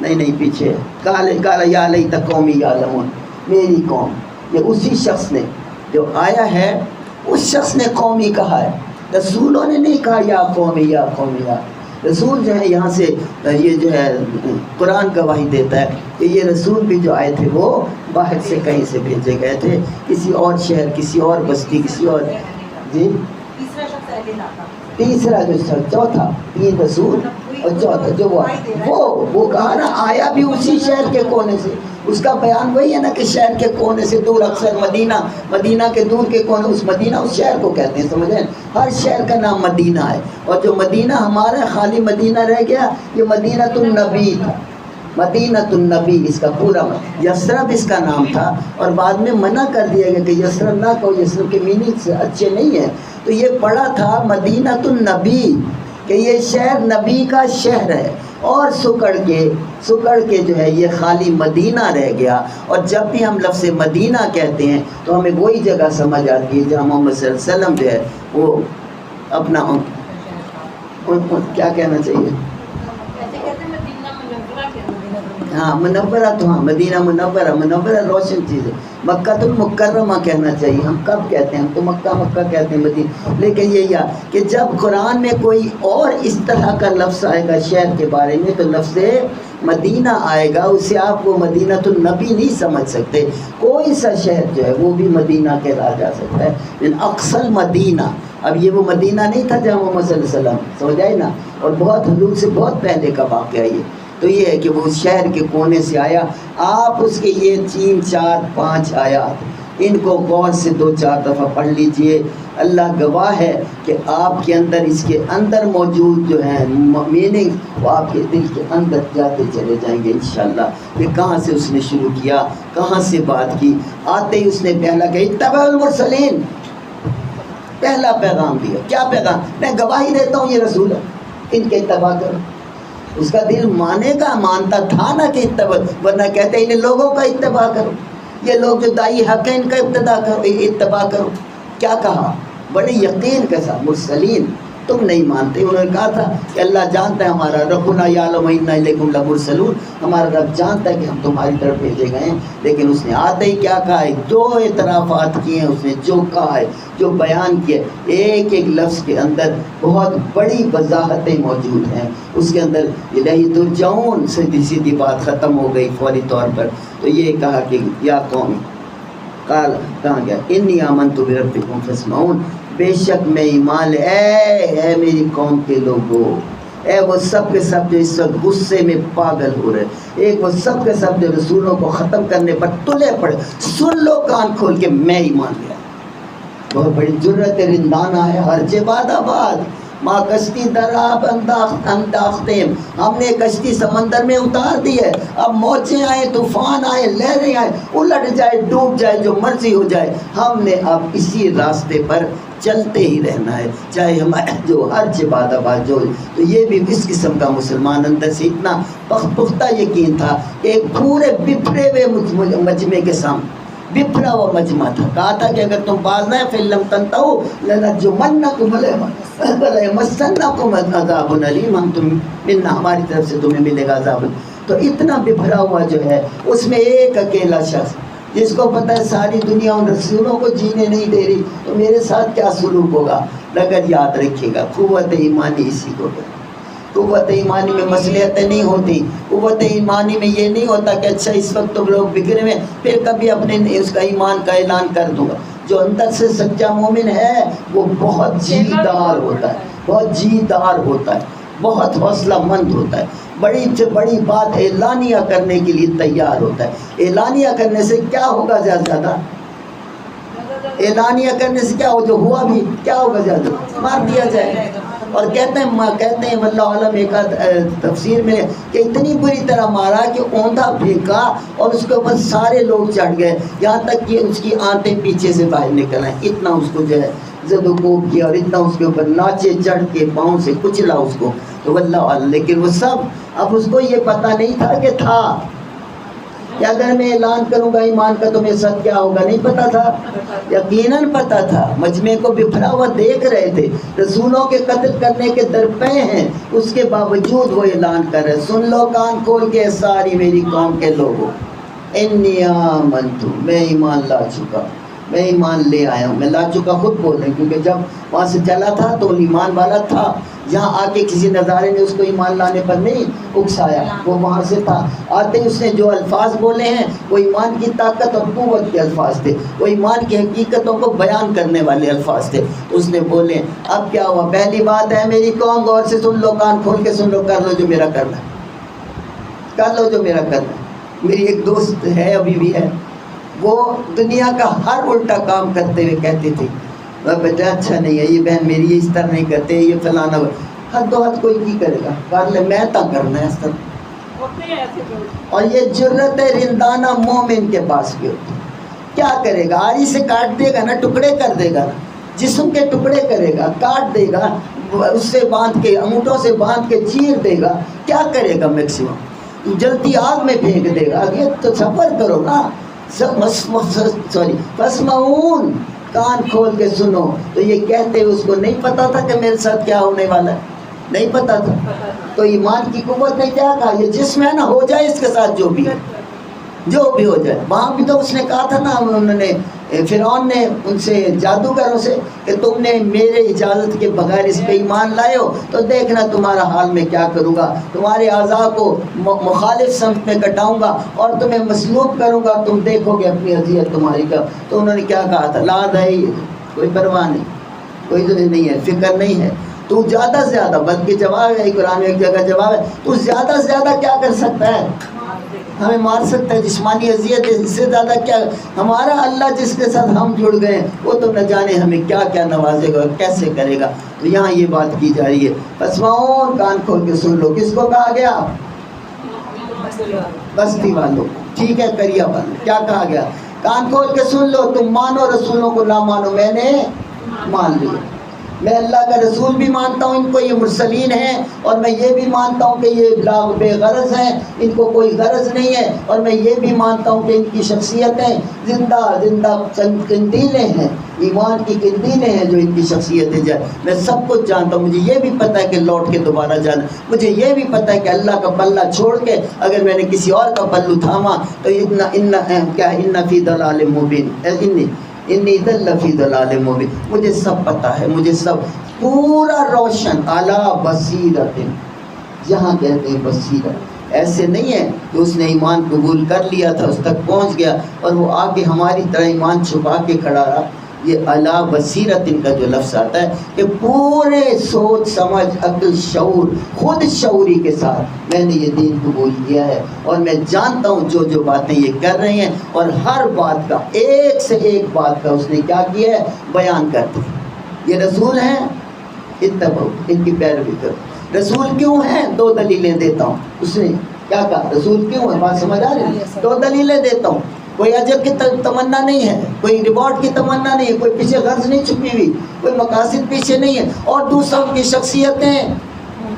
نہیں پیچھے کالا یا لیت قومی یعلمون، میری قوم، یہ اسی شخص نے جو آیا ہے اس شخص نے قومی کہا ہے، رسولوں نے نہیں کہا یا قومی یا قومی۔ یا رسول جو ہے یہاں سے یہ جو ہے قرآن گواہی دیتا ہے کہ یہ رسول بھی جو آئے تھے وہ باہر سے کہیں سے بھیجے گئے تھے، کسی اور شہر، کسی اور بستی، کسی اور، جی تیسرا جو چوتھا، تین رسول اور چوتھا جو وہ کہا نا آیا بھی اسی شہر کے کونے سے، اس کا بیان وہی ہے نا کہ شہر کے کونے سے دور، اکثر مدینہ کے دور کے کونے، اس مدینہ اس شہر کو کہتے ہیں، سمجھیں، ہر شہر کا نام مدینہ ہے، اور جو مدینہ ہمارا خالی مدینہ رہ گیا یہ مدینۃ النبی تھا، مدینۃ النبی اس کا پورا، یثرب اس کا نام تھا، اور بعد میں منع کر دیا گیا کہ یثرب نہ کہو، یثرب کے میننگ سے اچھے نہیں ہیں، تو یہ پڑا تھا مدینۃ النبی کہ یہ شہر نبی کا شہر ہے، اور سکڑ کے جو ہے یہ خالی مدینہ رہ گیا. اور جب بھی ہم لفظ مدینہ کہتے ہیں تو ہمیں وہی جگہ سمجھ آتی ہے جہاں محمد صلی اللہ علیہ وسلم جو ہے وہ اپنا کیا کہنا چاہیے، ہاں منورہ، تو ہاں مدینہ منورہ روشن چیز ہے. مکہ المکرمہ کہنا چاہیے. ہم کب کہتے ہیں، ہم تو مکہ کہتے ہیں مدینہ. لیکن یہ کہ جب قرآن میں کوئی اور اس طرح کا لفظ آئے گا شہر کے بارے میں تو لفظ مدینہ آئے گا، اسے آپ وہ مدینہ النبی نہیں سمجھ سکتے. کوئی سا شہر جو ہے وہ بھی مدینہ کہا جا سکتا ہے. لیکن اقصی مدینہ، اب یہ وہ مدینہ نہیں تھا جہاں محمد صلی اللہ علیہ وسلم، سمجھ آئے نا. اور بہت حدود سے بہت پہلے کا واقعہ یہ. تو یہ ہے کہ وہ شہر کے کونے سے آیا. آپ اس کے یہ 3 4 5 آیات ان کو غور سے 2 4 دفعہ پڑھ لیجئے. اللہ گواہ ہے کہ آپ کے اندر اس کے اندر موجود جو ہیں میننگ وہ آپ کے دل کے اندر جاتے چلے جائیں گے انشاءاللہ. کہ کہاں سے اس نے شروع کیا، کہاں سے بات کی. آتے ہی اس نے پہلا کہ اتبع المرسلین، پہلا پیغام دیا. کیا پیغام؟ میں گواہی دیتا ہوں یہ رسول ہے، ان کے اتباع کرو. اس کا دل مانتا تھا نا کہ اتباع، ورنہ کہتے ہیں انہیں لوگوں کا اتباع کرو. یہ لوگ جو دائی حق ہیں ان کا اتباع کرو. کیا کہا بڑے یقین کے ساتھ، مرسلین تم نہیں مانتے. انہوں نے کہا تھا کہ اللہ جانتا ہے، ہمارا ربنا یعلم انا الیکم لمرسلون، ہمارا رب جانتا ہے کہ ہم تمہاری طرف بھیجے گئے ہیں. لیکن اس نے آتے ہی کیا کہا ہے، جو اعترافات کیے ہیں اس نے، جو کہا ہے، جو بیان کیا، ایک ایک لفظ کے اندر بہت بڑی وضاحتیں موجود ہیں. اس کے اندر الیہ ترجعون، سیدھی بات ختم ہو گئی فوری طور پر. تو یہ کہا کہ یا قوم، قال کہاں گیا، انی آمنت بربکم فاسمعون، بے شک میں ایمان اے میری قوم کے لوگوں، اے وہ سب کے سب جو اس وقت غصے میں پاگل ہو رہے، ایک وہ سب کے سب جو رسولوں کو ختم کرنے پر تلے پڑے، سن لو کان کھول کے، میں ایمان لیا. بہت بڑی جرت رندانہ ہے. ہر جباد آباد ماں کشتی در آب انداختیم، ہم نے کشتی سمندر میں اتار دی ہے. اب موجیں آئیں، طوفان آئے، لہریں آئیں، الٹ جائے، ڈوب جائے، جو مرضی ہو جائے، ہم نے اب اسی راستے پر چلتے ہی رہنا ہے، چاہے ہمارا جو ہر جباد آباد جو. تو یہ بھی اس قسم کا مسلمان اندر سے اتنا پختہ یقین تھا. ایک پورے بپھرے ہوئے مجمع کے سامنے، بپھرا ہوا مجمع تھا. کہا تھا کہ اگر تم باز نہ فلم تنتہو لنرجمنکم ولیمسنکم عذاب علیم، ہم تم ملنا، ہماری طرف سے تمہیں ملے گا عذاب. تو اتنا بپھرا ہوا جو ہے، اس میں ایک اکیلا شخص جس کو پتہ ہے ساری دنیا ان رسولوں کو جینے نہیں دے رہی، تو میرے ساتھ کیا سلوک ہوگا. مگر یاد رکھیے گا، قوت ایمانی اسی کو کہتے ہیں. قوت ایمانی میں مصلحتیں نہیں ہوتی. قوت ایمانی میں یہ نہیں ہوتا کہ اچھا اس وقت تو لوگ بگڑے ہوئے، پھر کبھی اپنے اس کا ایمان کا اعلان کر دوں گا. جو اندر سے سچا مومن ہے وہ بہت جیدار ہوتا ہے، بہت جیدار ہوتا ہے، بہت حوصلہ مند ہوتا ہے. بڑی سے بڑی بات اعلانیہ کرنے کے لیے تیار ہوتا ہے. اعلانیہ کرنے سے کیا ہوگا؟ زیادہ اعلانیہ کرنے سے کیا ہو، جو ہوا بھی کیا ہوگا، زیادہ مار دیا جائے. اور کہتے ہیں واللہ عالم ایک تفسیر میں کہ اتنی بری طرح مارا کہ اوندا پھینکا اور اس کے اوپر سارے لوگ چڑھ گئے، یہاں تک کہ اس کی آنتیں پیچھے سے باہر نکل آئیں. اتنا اس کو جو ہے زد و کوب کیا اور اتنا اس کے اوپر ناچے، چڑھ کے پاؤں سے کچلا اس کو. تو واللہ عالم. لیکن وہ سب، اب اس کو یہ پتہ نہیں تھا کہ تھا کہ اگر میں اعلان کروں گا ایمان کا تو میرے ساتھ کیا ہوگا. نہیں پتا تھا، یقیناً پتا تھا. مجمع کو بکھرا ہوا دیکھ رہے تھے، رسولوں کے قتل کرنے کے درپے ہیں، اس کے باوجود وہ اعلان کر رہے، سن لو کان کھول کے ساری میری قوم کے لوگوں، انی آمنت، میں ایمان لا چکا، میں ایمان لے آیا ہوں. میں لا چکا خود بول رہے ہیں، کیونکہ جب وہاں سے چلا تھا تو ایمان والا تھا. یہاں آ کے کسی نظارے نے اس کو ایمان لانے پر نہیں اکسایا، وہ وہاں سے تھا. آتے ہی اس نے جو الفاظ بولے ہیں وہ ایمان کی طاقت اور قوت کے الفاظ تھے، وہ ایمان کی حقیقتوں کو بیان کرنے والے الفاظ تھے. اس نے بولے. اب کیا ہوا؟ پہلی بات ہے میری قوم، غور سے سن لو، کان کھول کے سن لو، کر لو جو میرا کرنا ہے، کر لو جو میرا کرنا ہے. میری ایک دوست ہے، ابھی بھی ہے، وہ دنیا کا ہر الٹا کام کرتے ہوئے کہتی تھی بیٹا اچھا نہیں ہے یہ بہن میری، اس طرح نہیں کرتے، یہ فلانا. حد و حد کوئی کی کرے گا، کر لے، میں تا کرنا ہے اس طرح. اور یہ جرت رندانہ مومن کے پاس بھی ہوتی. کیا کرے گا؟ آری سے کاٹ دے گا نا، ٹکڑے کر دے گا نا، جسم کے ٹکڑے کرے گا، کاٹ دے گا، اس سے باندھ کے انگوٹھوں سے باندھ کے چیر دے گا، کیا کرے گا میکسیمم؟ جلتی آگ میں پھینک دے گا. یہ تو صبر کرو نا. سوری فسمعون، کان کھول کے سنو. تو یہ کہتے اس کو نہیں پتا تھا کہ میرے ساتھ کیا ہونے والا ہے، نہیں پتا تھا. تو ایمان کی قوت نے کیا کہا، یہ جسم ہے نا، ہو جائے اس کے ساتھ جو بھی ہو جائے. وہاں بھی تو اس نے کہا تھا نا، انہوں نے فرعون نے ان سے جادوگروں سے کہ تم نے میرے اجازت کے بغیر اس پہ ایمان لائے ہو تو دیکھنا تمہارا حال میں کیا کروں گا، تمہارے اعضاء کو مخالف سمت میں کٹاؤں گا اور تمہیں مسلوب کروں گا، تم دیکھو گے اپنی اذیت تمہاری کا. تو انہوں نے کیا کہا تھا، لا دائی، کوئی پرواہ نہیں، کوئی نہیں ہے، فکر نہیں ہے. تو زیادہ سے زیادہ، بلکہ جواب ہے قرآن میں ایک جگہ جواب ہے، تو زیادہ سے زیادہ کیا کر سکتا ہے، ہمیں مار سکتا ہے. جسمانی اذیت ہے، اس سے زیادہ کیا. ہمارا اللہ جس کے ساتھ ہم جڑ گئے وہ تو نہ جانے ہمیں کیا کیا نوازے گا، کیسے کرے گا. تو یہاں یہ بات کی جا رہی ہے. فسمعون، کان کھول کے سن لو. کس کو کہا گیا؟ بستی والوں. ٹھیک ہے، کریا والوں. کیا کہا گیا؟ کان کھول کے سن لو. تم مانو رسولوں کو، نہ مانو میں نے مان لیا. میں اللہ کا رسول بھی مانتا ہوں، ان کو یہ مرسلین ہیں، اور میں یہ بھی مانتا ہوں کہ یہ بے غرض ہیں، ان کو کوئی غرض نہیں ہے. اور میں یہ بھی مانتا ہوں کہ ان کی شخصیتیں زندہ قندیلیں ہیں، ایمان کی قندیلیں ہیں جو ان کی شخصیتیں جائے. میں سب کچھ جانتا ہوں. مجھے یہ بھی پتہ ہے کہ لوٹ کے دوبارہ جانا. مجھے یہ بھی پتہ ہے کہ اللہ کا پلہ چھوڑ کے اگر میں نے کسی اور کا پلو تھاما تو ان فی ضلال مبین، انی ذل فی ضلال مبین. مجھے سب پتہ ہے، مجھے سب پورا روشن. اعلی بصیرت، جہاں کہتے ہیں بصیرت، ایسے نہیں ہے کہ اس نے ایمان قبول کر لیا تھا، اس تک پہنچ گیا اور وہ آ کے ہماری طرح ایمان چھپا کے کھڑا رہا. یہ اعلی بصیرت ان کا جو لفظ آتا ہے کہ پورے سوچ سمجھ عقل شعور خود شعوری کے ساتھ میں نے یہ دین قبول کیا ہے، اور میں جانتا ہوں جو باتیں یہ کر رہے ہیں، اور ہر بات کا ایک سے ایک بات کا اس نے کیا کیا ہے، بیان کر دیا. یہ رسول ہیں، اتبعوا، ان کی پیروی کرو. رسول کیوں ہیں؟ 2 دلیلیں دیتا ہوں. اس نے کیا کہا، رسول کیوں ہے، بات سمجھ آ رہی ہے؟ 2 دلیلیں دیتا ہوں. کوئی اجر کی تمنا نہیں ہے، کوئی ریوارڈ کی تمنا نہیں ہے، کوئی پیچھے غرض نہیں چھپی ہوئی، کوئی مقاصد پیچھے نہیں ہے. اور دوسروں کی شخصیتیں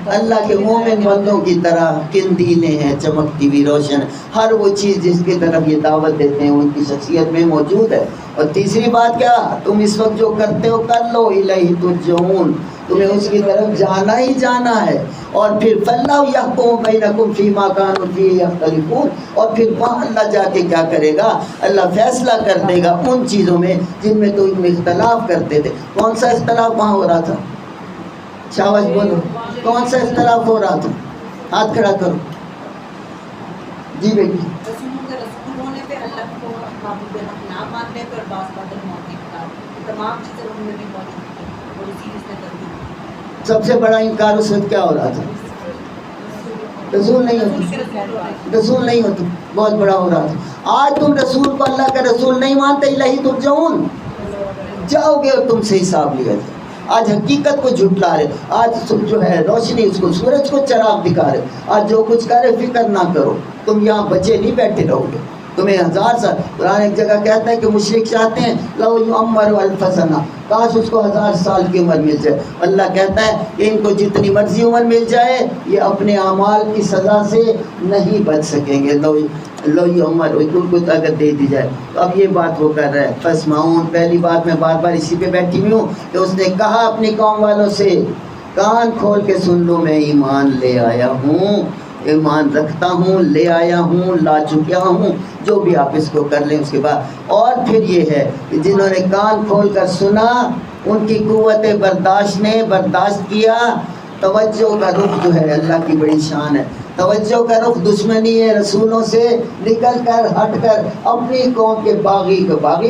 اللہ کے مومن بندوں کی طرح قندیلیں ہیں، چمکتی ہوئی روشن. ہر وہ چیز جس کی طرف یہ دعوت دیتے ہیں ان کی شخصیت میں موجود ہے. اور تیسری بات کیا، تم اس وقت جو کرتے ہو کر لو، الیہ ترجعون، تمہیں اس کی طرف جانا ہی جانا ہے. اور پھر فاللہ یحکم بینکم فیما کانوا فیہ یختلفون، اور پھر وہاں اللہ جا کے کیا کرے گا، اللہ فیصلہ کر دے گا ان چیزوں میں جن میں تو ان میں اختلاف کرتے تھے. کون سا اختلاف وہاں ہو رہا تھا؟ شاباش بولو، کون سا اختلاف ہو رہا تھا؟ ہاتھ کھڑا کرو. جی بیٹی. رسول ہونے پہ اللہ کو معبود نہ ماننے پر بعض بدل موت کی تمام چیزیں انہوں نے بھی موجود کی اور اسی اس نے تردید. سب سے بڑا انکار اس وقت کیا ہو رہا تھا؟ رسول نہیں ہوتی، رسول نہیں ہوتی، بہت بڑا ہو رہا تھا. آج تم رسول کو اللہ کا رسول نہیں مانتے، الہی ترجعون، جاؤ گے اور تم سے حساب لیا جائے. آج حقیقت کو جھٹلا رہے، آج جو ہے روشنی اس کو، سورج کو چراغ دکھا رہے. آج جو کچھ کرے فکر نہ کرو، تم یہاں بچے نہیں بیٹھے رہو گے، تمہیں 1000 سال. قرآن ایک جگہ کہتا ہے کہ مشرک چاہتے ہیں لو یعمر الف سنہ، کاش اس کو 1000 سال کی عمر مل جائے. اللہ کہتا ہے کہ ان کو جتنی مرضی عمر مل جائے یہ اپنے اعمال کی سزا سے نہیں بچ سکیں گے. لو عمر ان کو طاقت دے دی جائے. تو اب یہ بات وہ کر رہا ہے. فسمعون، پہلی بات میں بار بار اسی پہ بیٹھی ہوئی ہوں کہ اس نے کہا اپنی قوم والوں سے کان کھول کے سن لو، میں ایمان لے آیا ہوں، ایمان رکھتا ہوں، لے آیا ہوں، لا چکا ہوں، جو بھی آپ اس کو کر لیں اس کے بعد. اور پھر یہ ہے کہ جنہوں نے کان کھول کر سنا ان کی قوت برداشت نے برداشت کیا. توجہ کا رخ جو ہے اللہ کی بڑی شان ہے. توجہ کا رخ دشمنی ہے رسولوں سے نکل کر ہٹ کر اپنی قوم کے باغی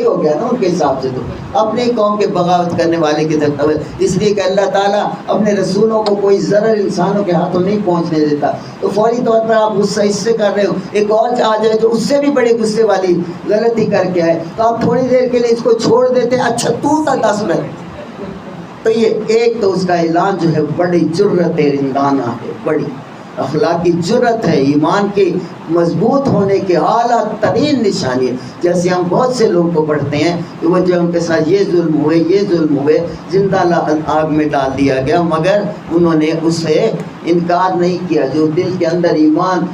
ہو گیا نا ان کے حساب سے، تو اپنی قوم کے بغاوت کرنے والے کی طرف توجہ. اس لیے کہ اللہ تعالیٰ اپنے رسولوں کو کوئی ضرر انسانوں کے ہاتھوں نہیں پہنچنے دیتا. تو فوری طور پر آپ غصہ اس سے کر رہے ہو، ایک اور آ جائے جو اس سے بھی بڑے غصے والی غلطی کر کے آئے تو آپ تھوڑی دیر کے لیے اس کو چھوڑ دیتے، اچھا تو تھا 10 منٹ. تو یہ ایک تو اس کا اعلان جو ہے بڑی جرت رندانہ ہے، بڑی. اخلاقی جرت ہے، ایمان کے مضبوط ہونے کے اعلیٰ ترین نشانی ہے. جیسے ہم بہت سے لوگوں کو پڑھتے ہیں کہ وہ جو ان کے ساتھ یہ ظلم ہوئے زندہ آگ میں ڈال دیا گیا، مگر انہوں نے اس سے انکار نہیں کیا. جو دل کے اندر ایمان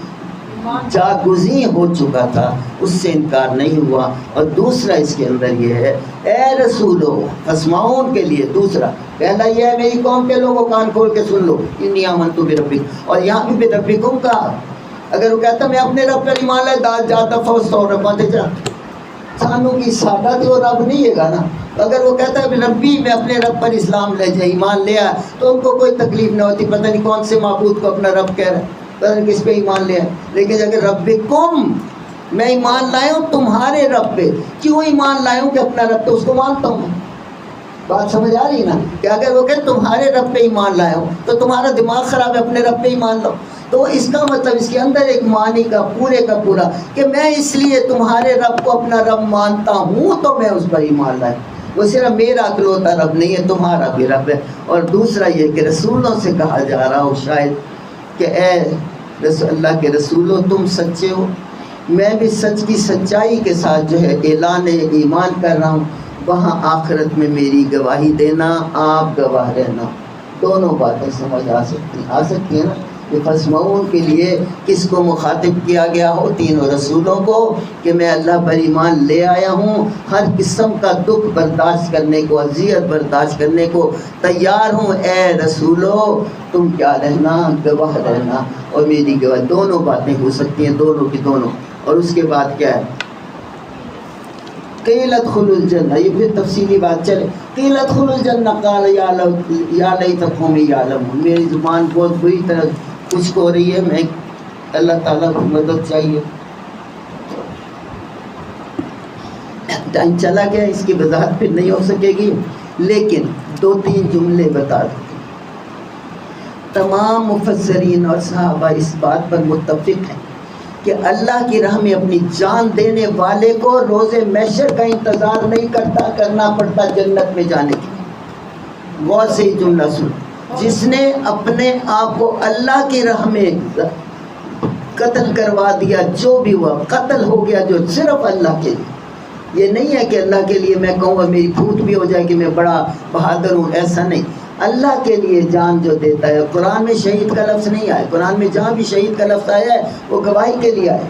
جاگزیں ہو چکا تھا اس سے انکار نہیں ہوا. اور دوسرا اس کے اندر یہ ہے، اے رسولو فاسمعون کے لیے دوسرا، پہلا یہ ہے میری قوم کے لوگوں کان کھول کے سن لو، انی آمنت بربکم، اور یہاں بھی بربکم کہا. اگر وہ کہتا میں اپنے رب پر ایمان لائے جاتا فوج تو ربا دے جا، سانوں کی سادہ تو رب نہیں ہے گا نا. اگر وہ کہتا ہے ربی میں اپنے رب پر اسلام لے جائے ایمان لیا تو ان کو کوئی تکلیف نہ ہوتی، پتہ نہیں کون سے معبود کو اپنا رب کہہ رہا ہے، پتہ نہیں کس پہ ایمان لیا. لیکن اگر ربکم میں ایمان لائے ہوں تمہارے رب پہ، کیوں ایمان لائے ہوں کہ اپنا رب تو اس کو مانتا ہوں میں. بات سمجھ آ رہی نا کہ اگر وہ کہ تمہارے رب پہ ایمان لائے ہو تو تمہارا دماغ خراب ہے، اپنے رب پہ ایمان لاؤ. تو اس کا مطلب اس کے اندر ایک معنی کا پورا کہ میں اس لیے تمہارے رب کو اپنا رب مانتا ہوں تو میں اس پر ایمان لائے. وہ صرف میرا اکلوتا رب نہیں ہے، تمہارا بھی رب ہے. اور دوسرا یہ کہ رسولوں سے کہا جا رہا ہو شاید کہ اے اللہ کے رسولوں تم سچے ہو، میں بھی سچ کی سچائی کے ساتھ جو ہے اعلان ایمان کر رہا ہوں. وہاں آخرت میں میری گواہی دینا، آپ گواہ رہنا. دونوں باتیں سمجھ آ سکتی ہیں نا. کہ فاسمعون کے لیے کس کو مخاطب کیا گیا ہو؟ تینوں رسولوں کو، کہ میں اللہ پر ایمان لے آیا ہوں، ہر قسم کا دکھ برداشت کرنے کو، اذیت برداشت کرنے کو تیار ہوں. اے رسولو تم کیا رہنا، گواہ رہنا اور میری گواہ. دونوں باتیں ہو سکتی ہیں، دونوں کی دونوں. اور اس کے بعد کیا ہے؟ قیل ادخلوا الجنہ، یہ پھر تفصیلی بات چلے. قیل ادخلوا الجنہ قال یا لیت قومی یعلمون. میری زبان بہت بری طرح کچھ ہو رہی ہے، میں اللہ تعالیٰ کی مدد چاہیے. ٹائم چلا گیا، اس کی وضاحت پھر نہیں ہو سکے گی، لیکن 2-3 جملے بتا دوں. تمام مفسرین اور صحابہ اس بات پر متفق ہیں کہ اللہ کی راہ میں اپنی جان دینے والے کو روز محشر کا انتظار نہیں کرنا پڑتا جنت میں جانے کے لیے. غور سے ہی جملہ سن. جس نے اپنے آپ کو اللہ کی راہ میں قتل کروا دیا، جو بھی ہوا قتل ہو گیا، جو صرف اللہ کے لیے. یہ نہیں ہے کہ اللہ کے لیے میں کہوں گا میری پھوٹ بھی ہو جائے کہ میں بڑا بہادر ہوں، ایسا نہیں. اللہ کے لیے جان جو دیتا ہے. قرآن میں شہید کا لفظ نہیں آیا، قرآن میں جہاں بھی شہید کا لفظ آیا ہے وہ گواہی کے لیے آیا.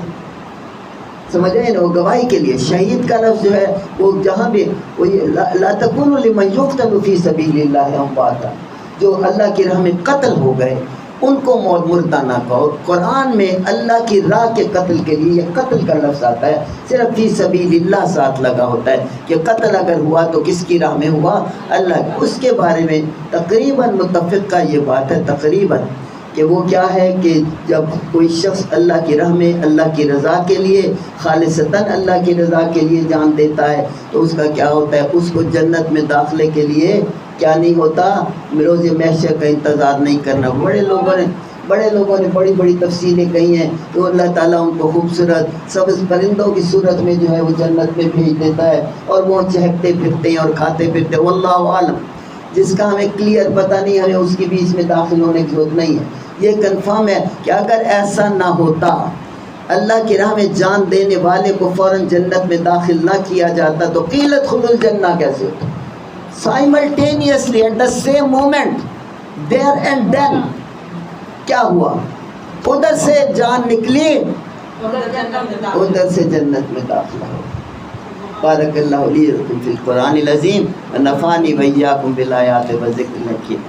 سمجھ رہے ہیں نا، وہ گواہی کے لیے. شہید کا لفظ جو ہے وہ جہاں بھی وہ لا تکونوا لمن یقتل فی سبیل اللہ امواتا، جو اللہ کی راہ میں قتل ہو گئے ان کو موت مردہ نہ کہو. قرآن میں اللہ کی راہ کے قتل کے لیے یہ قتل کا لفظ آتا ہے، صرف فی سبیل اللہ ساتھ لگا ہوتا ہے کہ قتل اگر ہوا تو کس کی راہ میں ہوا؟ اللہ. اس کے بارے میں تقریباً متفق کا یہ بات ہے تقریباً کہ وہ کیا ہے کہ جب کوئی شخص اللہ کی راہ میں اللہ کی رضا کے لیے خالصتاً اللہ کی رضا کے لیے جان دیتا ہے تو اس کا کیا ہوتا ہے؟ اس کو جنت میں داخلے کے لیے کیا نہیں ہوتا؟ روز محشر کا انتظار نہیں کرنا. بڑے لوگوں نے بڑی بڑی تفصیلیں کہی ہیں تو اللہ تعالیٰ ان کو خوبصورت سبز پرندوں کی صورت میں جو ہے وہ جنت میں بھیج دیتا ہے اور وہ چہکتے پھرتے ہیں اور کھاتے پھرتے. واللہ عالم. جس کا ہمیں کلیئر پتہ نہیں، ہمیں اس کے بیچ میں داخل ہونے کی ضرورت نہیں ہے. یہ کنفرم ہے کہ اگر ایسا نہ ہوتا، اللہ کی راہ میں جان دینے والے کو فوراً جنت میں داخل نہ کیا جاتا تو قیل ادخلوا الجنہ کیسے ہوتا؟ Simultaneously at the same moment there and then کیا ہوا؟ ادھر سے جان نکلی، ادھر سے جنت میں داخلہ ہو. بارک اللہ لی لکم فی القرآن العظیم ونفعنی وإیاکم بالآیات والذکر الحکیم.